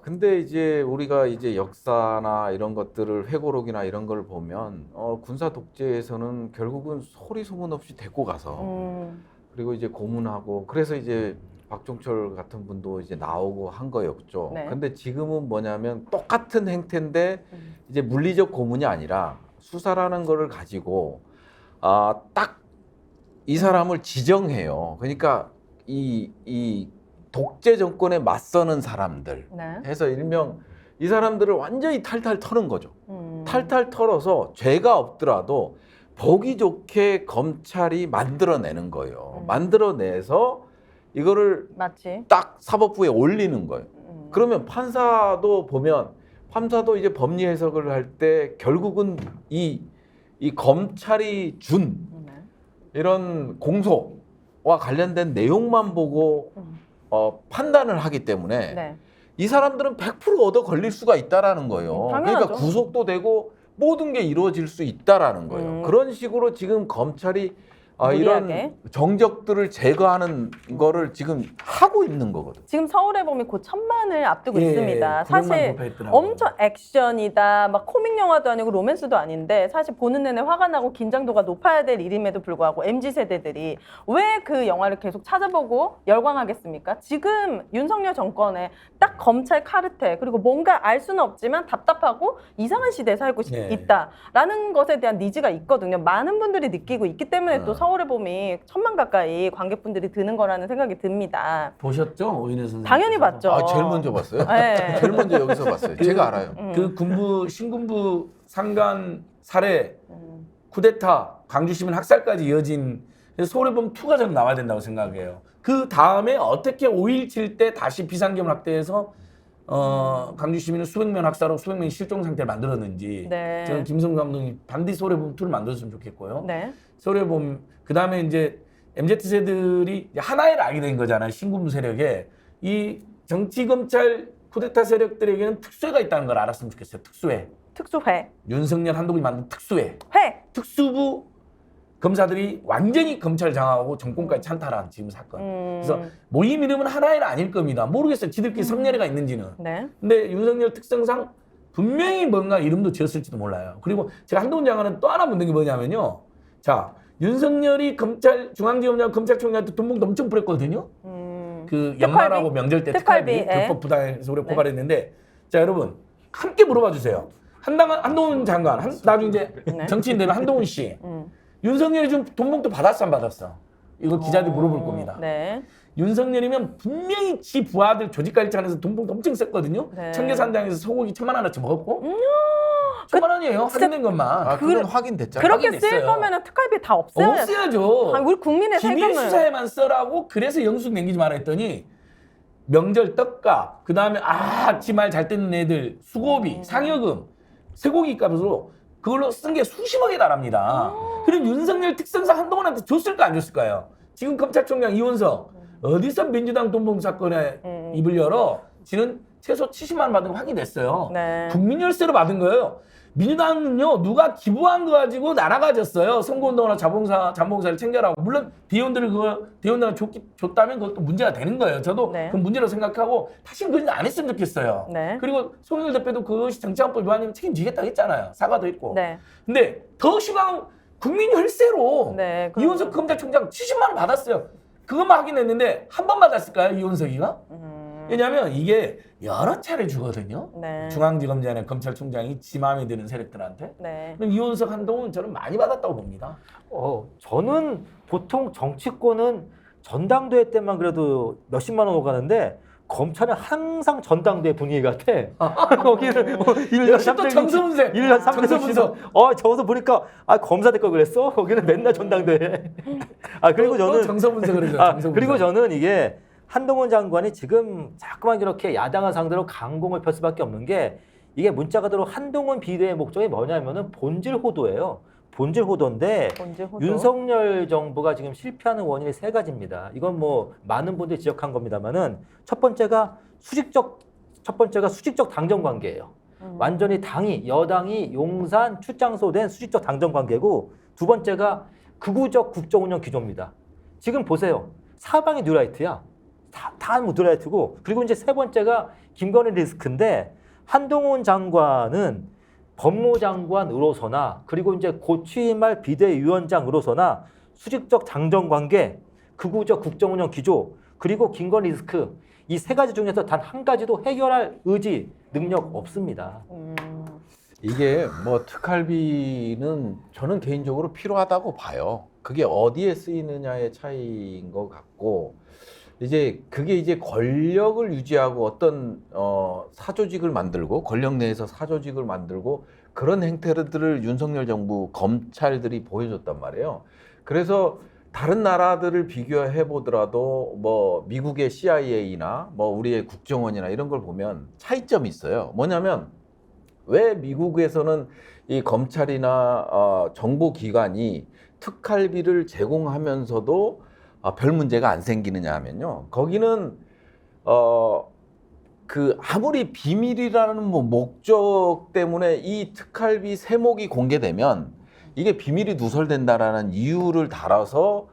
근데 이제 우리가 이제 역사나 이런 것들을 회고록이나 이런 걸 보면 군사 독재에서는 결국은 소리 소문 없이 데리고 가서 그리고 이제 고문하고 그래서 이제 박종철 같은 분도 이제 나오고 한 거였죠. 네. 근데 지금은 뭐냐면 똑같은 행태인데 이제 물리적 고문이 아니라 수사라는 거를 가지고 딱 이 사람을 지정해요. 그러니까 이 독재 정권에 맞서는 사람들 네. 해서 일명 이 사람들을 완전히 탈탈 털은 거죠. 탈탈 털어서 죄가 없더라도 보기 좋게 검찰이 만들어내는 거예요. 만들어내서 이거를 맞지. 딱 사법부에 올리는 거예요. 그러면 판사도 이제 법리 해석을 할 때 결국은 이 검찰이 준 이런 공소와 관련된 내용만 보고 판단을 하기 때문에 네. 이 사람들은 100% 얻어 걸릴 수가 있다라는 거예요. 당연하죠. 그러니까 구속도 되고 모든 게 이루어질 수 있다라는 거예요. 그런 식으로 지금 검찰이 이런 무리하게. 정적들을 제거하는 거를 지금 하고 있는 거거든. 지금 서울에 보면 곧 1000만을 앞두고 예, 있습니다. 900만 사실 도배했더라고요. 엄청 액션이다, 막 코믹 영화도 아니고 로맨스도 아닌데 사실 보는 내내 화가 나고 긴장도가 높아야 될 일임에도 불구하고 MZ 세대들이 왜 그 영화를 계속 찾아보고 열광하겠습니까? 지금 윤석열 정권에 딱 검찰 카르텔 그리고 뭔가 알 수는 없지만 답답하고 이상한 시대에 살고 네. 있다라는 것에 대한 니즈가 있거든요. 많은 분들이 느끼고 있기 때문에 또 서울에 보면 1000만 가까이 관객분들이 드는 거라는 생각이 듭니다. 보셨죠? 오인혜 선생님. 당연히 봤죠. 제일 먼저 봤어요. 네. 제일 먼저 여기서 봤어요. 제가 알아요. 그 신군부 상간 살해, 쿠데타, 광주시민 학살까지 이어진 서울의범 2가 저는 나와야 된다고 생각해요. 그 다음에 어떻게 5.17 때 다시 비상계엄을 확대해서 광주 시민은 수백 명 학살하고 수백 명이 실종 상태를 만들었는지 네. 저는 김성수 감독이 반드시 서울의범 2를 만들었으면 좋겠고요. 네. 서울의범 그 다음에 이제 MZ 세들이 하나를 알게 된 거잖아요. 신군부 세력에 이 정치 검찰 쿠데타 세력들에게는 특수회가 있다는 걸 알았으면 좋겠어요. 특수회. 윤석열 한동훈이 만든 특수회. 회. 특수부 검사들이 완전히 검찰 장악하고 정권까지 찬탈한 지금 사건. 그래서 모임 이름은 하나는 아닐 겁니다. 모르겠어요. 지들끼리 성례례가 있는지는. 네. 근데 윤석열 특성상 분명히 뭔가 이름도 지었을지도 몰라요. 그리고 제가 한동훈 장관은 또 하나 묻는 게 뭐냐면요. 자, 윤석열이 검찰 중앙지검장 검찰총장한테 돈봉도 엄청 뿌렸거든요. 그 연말하고 명절 때 특활비 불법 부당해서 우리가 고발했는데, 자 여러분 함께 물어봐 주세요. 한동훈 장관, 나중에 이제 정치인 되면 한동훈 씨, 윤석열이 좀 돈봉도 받았어 안 받았어? 이거 기자들이 물어볼 겁니다. 네. 윤석열이면 분명히 지 부하들 조직관리차원에서 돈봉도 엄청 썼거든요. 네. 청계산장에서 소고기 1,000만 원어치 먹었고. 1,000만 원이에요. 확인된 것만. 그건 확인됐잖아요. 그렇게 쓸 확인됐어요. 거면 특활비 다 없애야죠. 없애야죠. 우리 국민의 기밀 세금을. 수사에만 써라고 그래서 영수증 남기지 말아 했더니 명절 떡값, 그다음에 지말 잘 듣는 애들 수고비, 상여금, 쇠고기 값으로 그걸로 쓴 게 수십억에 달합니다. 그럼 윤석열 특성상 한동훈한테 줬을까 안 줬을까요? 지금 검찰총장 이원석 어디서 민주당 돈봉 사건에 입을 열어? 지는 최소 70만 원 받은 거 확인됐어요. 네. 국민 열세로 받은 거예요. 민주당은요, 누가 기부한 거 가지고 나눠가졌어요. 선거운동이나 자본봉사를 챙겨라고. 물론 대의원들은 줬다면 그것도 문제가 되는 거예요. 저도 네. 그건 문제라고 생각하고 다시는 그런 일 안 했으면 좋겠어요. 네. 그리고 송영길 대표도 그것이 정치화법 위반이면 책임지겠다고 했잖아요. 사과도 했고. 네. 근데 더 심한 국민 혈세로 네, 그럼- 이원석 검찰총장 70만 원 받았어요. 그것만 확인했는데 한 번 받았을까요, 이원석이가? 왜냐하면 이게 여러 차례 주거든요. 네. 중앙지검장이나 검찰총장이 지 마음에 드는 세력들한테. 네. 그럼 이원석, 한동훈 저는 많이 받았다고 봅니다. 저는 보통 정치권은 전당대회 때만 그래도 몇십만 원 오가는데 검찰은 항상 전당대회 분위기 같아. 거기는 1년 역시 또 정서분석. 1년 300씩. 정서분석. 저기서 보니까 검사 될 걸 그랬어? 거기는 맨날 전당대회. 그리고 또 저는 정서분석을 해줘요. 정서분석. 그리고 저는 이게 한동훈 장관이 지금 자꾸만 이렇게 야당을 상대로 강공을 펼 수밖에 없는 게 이게 문자가 들어 한동훈 비대의 목적이 뭐냐면은 본질 호도예요. 본질 호도인데 윤석열 정부가 지금 실패하는 원인이 세 가지입니다. 이건 뭐 많은 분들이 지적한 겁니다만은 첫 번째가 수직적 당정 관계예요. 완전히 여당이 용산 출장소된 수직적 당정 관계고, 두 번째가 극우적 국정 운영 기조입니다. 지금 보세요. 사방이 뉴라이트야. 다 뉴라이트고, 그리고 이제 세 번째가 김건희 리스크인데, 한동훈 장관은 법무장관으로서나 그리고 이제 곧 취임할 비대위원장으로서나 수직적 당정관계, 극우적 국정운영 기조, 그리고 김건희 리스크, 이 세 가지 중에서 단 한 가지도 해결할 의지, 능력 없습니다. 이게 뭐 특활비는 저는 개인적으로 필요하다고 봐요. 그게 어디에 쓰이느냐의 차이인 것 같고, 이제 그게 이제 권력을 유지하고 어떤 사조직을 만들고, 권력 내에서 사조직을 만들고, 그런 행태들을 윤석열 정부 검찰들이 보여줬단 말이에요. 그래서 다른 나라들을 비교해 보더라도 뭐 미국의 CIA나 뭐 우리의 국정원이나 이런 걸 보면 차이점이 있어요. 뭐냐면 왜 미국에서는 이 검찰이나 정보기관이 특활비를 제공하면서도 별 문제가 안 생기느냐 하면요. 거기는 아무리 비밀이라는 뭐 목적 때문에 이 특활비 세목이 공개되면 이게 비밀이 누설된다라는 이유를 달아서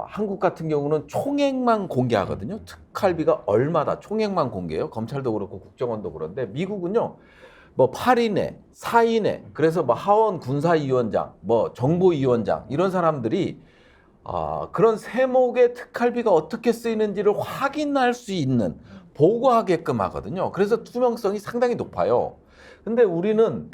한국 같은 경우는 총액만 공개하거든요. 특활비가 얼마다 총액만 공개해요. 검찰도 그렇고 국정원도 그런데, 미국은요. 뭐 8인회, 4인회, 그래서 뭐 하원 군사위원장, 뭐 정보위원장 이런 사람들이 그런 세목의 특활비가 어떻게 쓰이는지를 확인할 수 있는, 보고하게끔 하거든요. 그래서 투명성이 상당히 높아요. 근데 우리는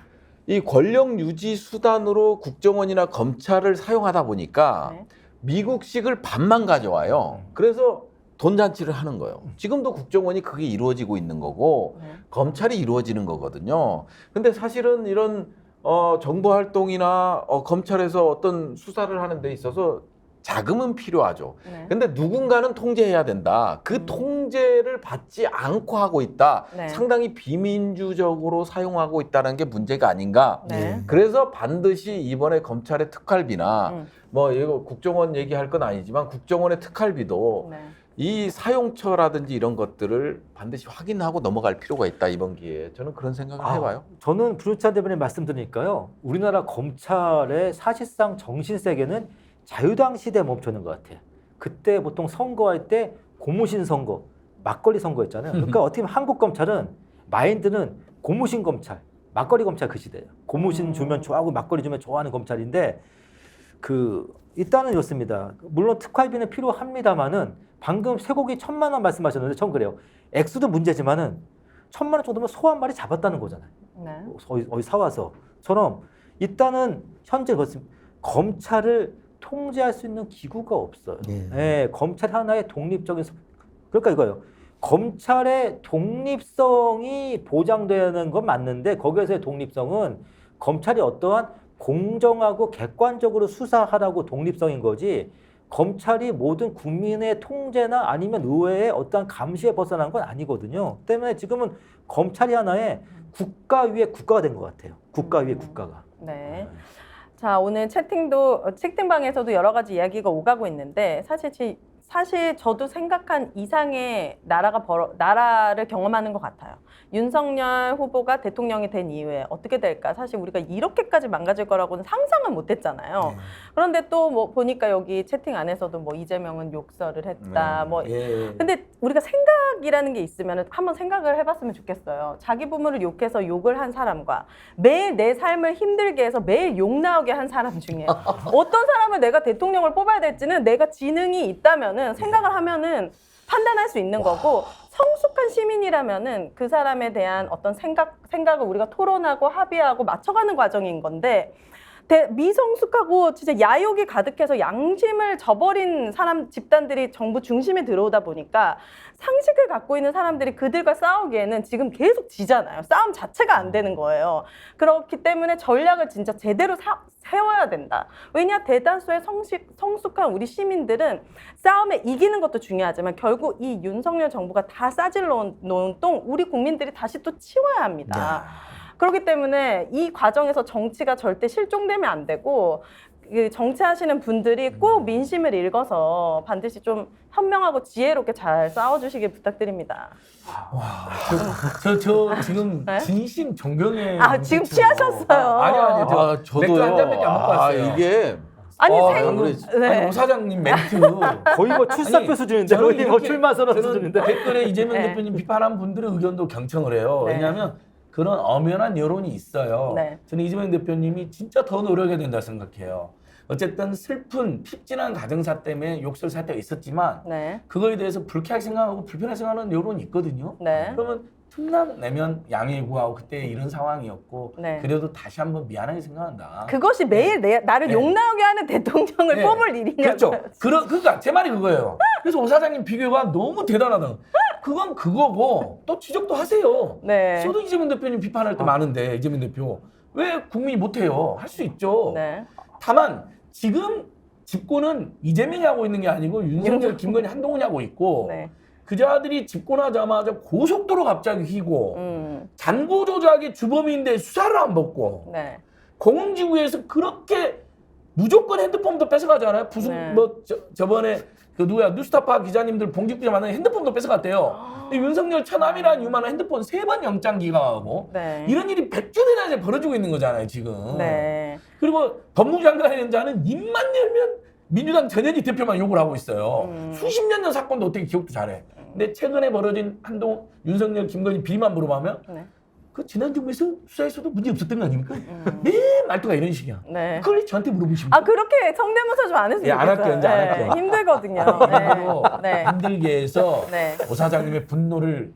이 권력 유지 수단으로 국정원이나 검찰을 사용하다 보니까 네. 미국식을 반만 가져와요. 그래서 돈잔치를 하는 거예요. 지금도 국정원이 그게 이루어지고 있는 거고 검찰이 이루어지는 거거든요. 근데 사실은 이런 정보 활동이나 검찰에서 어떤 수사를 하는 데 있어서 자금은 필요하죠. 네. 근데 누군가는 통제해야 된다. 그 통제를 받지 않고 하고 있다. 네. 상당히 비민주적으로 사용하고 있다는 게 문제가 아닌가. 네. 그래서 반드시 이번에 검찰의 특활비나 뭐 이거 국정원 얘기할 건 아니지만 국정원의 특활비도 네. 이 사용처라든지 이런 것들을 반드시 확인하고 넘어갈 필요가 있다 이번 기회에 저는 그런 생각을 해봐요. 저는 부르찬 대변인 말씀드리니까요. 우리나라 검찰의 사실상 정신 세계는 자유당 시대에 멈추는 것 같아요. 그때 보통 선거할 때 고무신 선거, 막걸리 선거였잖아요. 그러니까 어떻게 보면 한국 검찰은 마인드는 고무신 검찰, 막걸리 검찰 그 시대예요. 고무신 주면 좋아하고 막걸리 주면 좋아하는 검찰인데 일단은 이렇습니다. 물론 특활비는 필요합니다만은 방금 쇠고기 1,000만 원 말씀하셨는데 전 그래요. 액수도 문제지만은 1,000만 원 정도면 소 한 마리 잡았다는 거잖아요. 네. 어디 사와서처럼 일단은 현재 그렇습니다. 검찰을 통제할 수 있는 기구가 없어요. 예, 검찰 하나의 독립적인 그러니까 이거예요. 검찰의 독립성이 보장되는 건 맞는데 거기에서의 독립성은 검찰이 어떠한 공정하고 객관적으로 수사하라고 독립성인 거지 검찰이 모든 국민의 통제나 아니면 의회의 어떠한 감시에 벗어난 건 아니거든요. 때문에 지금은 검찰이 하나의 국가 위에 국가가 된 것 같아요. 국가 위에 국가가. 네. 자, 오늘 채팅방에서도 여러 가지 이야기가 오가고 있는데 사실 저도 생각한 이상의 나라를 경험하는 것 같아요. 윤석열 후보가 대통령이 된 이후에 어떻게 될까? 사실 우리가 이렇게까지 망가질 거라고는 상상은 못했잖아요. 그런데 또 뭐 보니까 여기 채팅 안에서도 뭐 이재명은 욕설을 했다. 근데 우리가 생각이라는 게 있으면 한번 생각을 해봤으면 좋겠어요. 자기 부모를 욕해서 욕을 한 사람과 매일 내 삶을 힘들게 해서 매일 욕 나오게 한 사람 중에 어떤 사람을 내가 대통령을 뽑아야 될지는 내가 지능이 있다면은 생각을 하면은 판단할 수 있는 거고 성숙한 시민이라면은 그 사람에 대한 어떤 생각을 우리가 토론하고 합의하고 맞춰가는 과정인 건데 미성숙하고 진짜 야욕이 가득해서 양심을 저버린 집단들이 정부 중심에 들어오다 보니까 상식을 갖고 있는 사람들이 그들과 싸우기에는 지금 계속 지잖아요. 싸움 자체가 안 되는 거예요. 그렇기 때문에 전략을 진짜 제대로 세워야 된다. 왜냐 대다수의 성숙한 우리 시민들은 싸움에 이기는 것도 중요하지만 결국 이 윤석열 정부가 다 싸질러 놓은 똥 우리 국민들이 다시 또 치워야 합니다. 그렇기 때문에 이 과정에서 정치가 절대 실종되면 안 되고 정치하시는 분들이 꼭 민심을 읽어서 반드시 좀 현명하고 지혜롭게 잘 싸워주시길 부탁드립니다. 저 지금 네? 진심 존경해. 지금 취하셨어요. 아니요. 저도요. 맥주 한 잔밖에 안 먹고 왔어요. 이게 아니 아니, 오 사장님 멘트 거의 뭐 출사표 수준인데 거의 뭐 출마 선언 수준인데 댓글에 이재명 네. 대표님 비판한 분들의 의견도 경청을 해요. 네. 왜냐하면 그런 엄연한 여론이 있어요. 네. 저는 이재명 대표님이 진짜 더 노력해야 된다 생각해요. 어쨌든 슬픈 핍진한 가정사 때문에 욕설 사태가 있었지만 네. 그거에 대해서 불쾌하게 생각하고 불편하게 생각하는 여론이 있거든요. 네. 그러면 틈남 내면 양해 구하고 그때 이런 상황이었고 네. 그래도 다시 한번 미안하게 생각한다. 그것이 매일 나를 네. 욕 나오게 하는 대통령을 네. 뽑을 일이냐고요. 그렇죠. 그러니까 제 말이 그거예요. 그래서 오 사장님 비교가 너무 대단하다. 그건 그거고 또 지적도 하세요. 네. 저도 이재명 대표님 비판할 때 많은데 이재명 대표 왜 국민이 못해요? 할 수 있죠. 네. 다만 지금 집권은 이재명이 하고 있는 게 아니고 윤석열, 김건희, 한동훈이 하고 있고 네. 그자들이 집권하자마자 고속도로 갑자기 휘고 잔고 조작의 주범인데 수사를 안 받고 네. 공공지구에서 그렇게 무조건 핸드폰도 뺏어가잖아요. 네. 저번에 뉴스타파 기자님들 봉직부자 만나서 핸드폰도 뺏어갔대요. 윤석열 처남이라는 유만한 핸드폰 3번 영장 기각하고 네. 이런 일이 100주년이나 이제 벌어지고 있는 거잖아요 지금. 네. 그리고 법무부 장관의 자는 입만 열면 민주당 전현희 대표만 욕을 하고 있어요. 수십 년 전 사건도 어떻게 기억도 잘해. 근데 최근에 벌어진 한동훈, 윤석열, 김건희 비리만 물어보면 네. 그 지난 정부에서 수사에서도 문제 없었던 거 아닙니까? 매 말투가 이런 식이야. 네. 그걸 저한테 물어보십니까? 그렇게 성대모사 좀 안 했으면 예, 안 좋겠어요. 할게요. 이제 안 할게요. 힘들거든요. 그리고 네. 힘들게 해서 네. 오 사장님의 분노를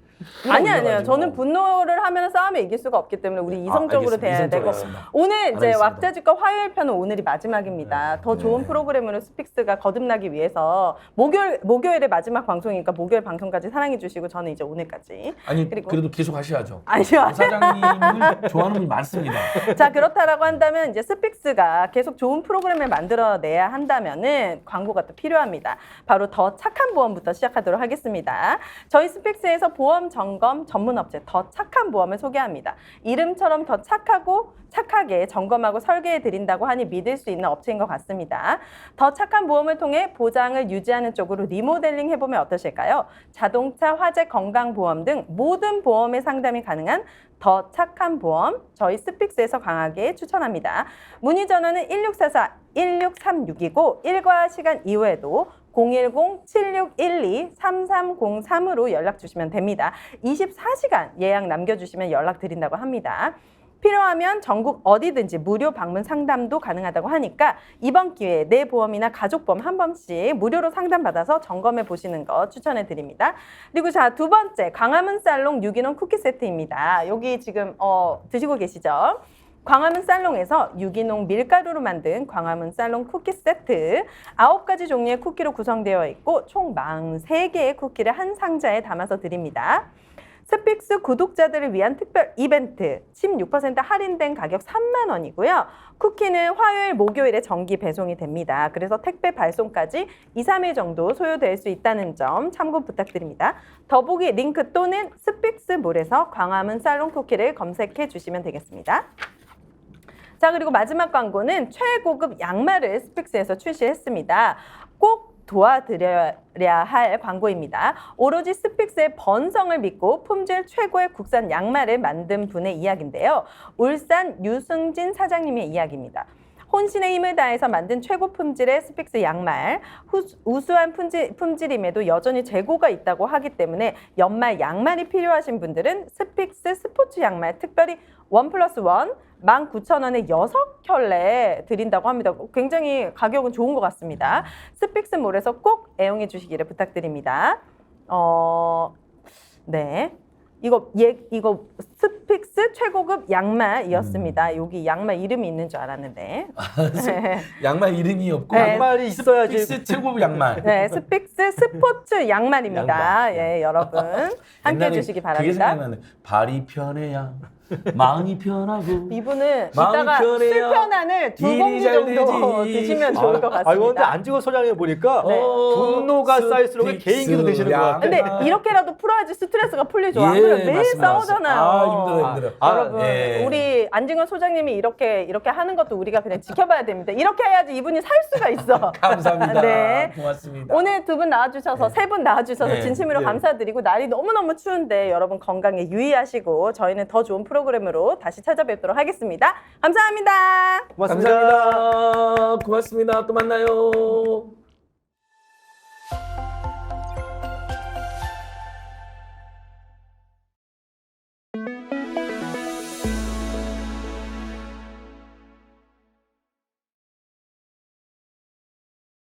아니요. 저는 분노를 하면 싸움에 이길 수가 없기 때문에 우리 이성적으로 알겠습니다. 돼야 되고 이성적으로 오늘 이제 알겠습니다. 왁자지껄 화요일 편은 오늘이 마지막입니다. 더 좋은 프로그램으로 스픽스가 거듭나기 위해서 목요일에 마지막 방송이니까 목요일 방송까지 사랑해 주시고 저는 이제 오늘까지. 아니 그리고- 그래도 계속 하셔야죠. 아니요. 사장님을 좋아하는 분이 많습니다. 자, 그렇다라고 한다면 이제 스픽스가 계속 좋은 프로그램을 만들어내야 한다면은 광고가 또 필요합니다. 바로 더 착한 보험부터 시작하도록 하겠습니다. 저희 스픽스에서 보험 점검 전문 업체 더 착한 보험을 소개합니다. 이름처럼 더 착하고 착하게 점검하고 설계해 드린다고 하니 믿을 수 있는 업체인 것 같습니다. 더 착한 보험을 통해 보장을 유지하는 쪽으로 리모델링 해보면 어떠실까요? 자동차, 화재, 건강보험 등 모든 보험의 상담이 가능한 더 착한 보험, 저희 스픽스에서 강하게 추천합니다. 문의 전화는 1644-16366이고 일과 시간 이후에도 010-7612-3303으로 연락 주시면 됩니다. 24시간 예약 남겨주시면 연락드린다고 합니다. 필요하면 전국 어디든지 무료 방문 상담도 가능하다고 하니까 이번 기회에 내 보험이나 가족보험 한 번씩 무료로 상담받아서 점검해 보시는 거 추천해 드립니다. 그리고 자, 두 번째 광화문 살롱 유기농 쿠키 세트입니다. 여기 지금 드시고 계시죠? 광화문 살롱에서 유기농 밀가루로 만든 광화문 살롱 쿠키 세트 9가지 종류의 쿠키로 구성되어 있고 총 43개의 쿠키를 한 상자에 담아서 드립니다. 스픽스 구독자들을 위한 특별 이벤트 16% 할인된 가격 3만 원이고요. 쿠키는 화요일, 목요일에 정기 배송이 됩니다. 그래서 택배 발송까지 2, 3일 정도 소요될 수 있다는 점 참고 부탁드립니다. 더보기 링크 또는 스픽스몰에서 광화문 살롱 쿠키를 검색해 주시면 되겠습니다. 자, 그리고 마지막 광고는 최고급 양말을 스픽스에서 출시했습니다. 꼭 도와드려야 할 광고입니다. 오로지 스픽스의 번성을 믿고 품질 최고의 국산 양말을 만든 분의 이야기인데요. 울산 유승진 사장님의 이야기입니다. 혼신의 힘을 다해서 만든 최고 품질의 스픽스 양말, 우수한 품질임에도 여전히 재고가 있다고 하기 때문에 연말 양말이 필요하신 분들은 스픽스 스포츠 양말 특별히 1+1 19,000원에 6켤레 드린다고 합니다. 굉장히 가격은 좋은 것 같습니다. 스픽스몰에서 꼭 애용해 주시기를 부탁드립니다. 네. 이거 스픽스 최고급 양말이었습니다. 여기 양말 이름이 있는 줄 알았는데. 양말 이름이 없고 네. 양말이 있어야지. 스픽스 최고급 양말. 네, 스픽스 스포츠 양말입니다. 양말. 예, 여러분 함께 옛날에 해주시기 그게 바랍니다. 생각나네. 발이 편해야 마음이 편하고. 이분은 마음이 이따가 편해요. 술편안을 두 일이 봉지 잘 정도 되지. 드시면 좋을 것 같습니다. 이거 근데 안지고 소장해 보니까 네. 분노가 쌓일수록 스픽스 개인기도 되시는 것 같아요. 근데 이렇게라도 풀어야지 스트레스가 풀리죠. 안 예, 그러면 매일 맞습니다. 싸우잖아요. 아, 힘들어. 여러분, 예. 우리 안징원 소장님이 이렇게 하는 것도 우리가 그냥 지켜봐야 됩니다. 이렇게 해야지 이분이 살 수가 있어. 감사합니다. 네. 고맙습니다. 오늘 두 분 나와주셔서 세 분 나와주셔서 네. 진심으로 네. 감사드리고 날이 너무너무 추운데 여러분 건강에 유의하시고 저희는 더 좋은 프로그램으로 다시 찾아뵙도록 하겠습니다. 감사합니다. 고맙습니다. 감사합니다. 고맙습니다. 또 만나요.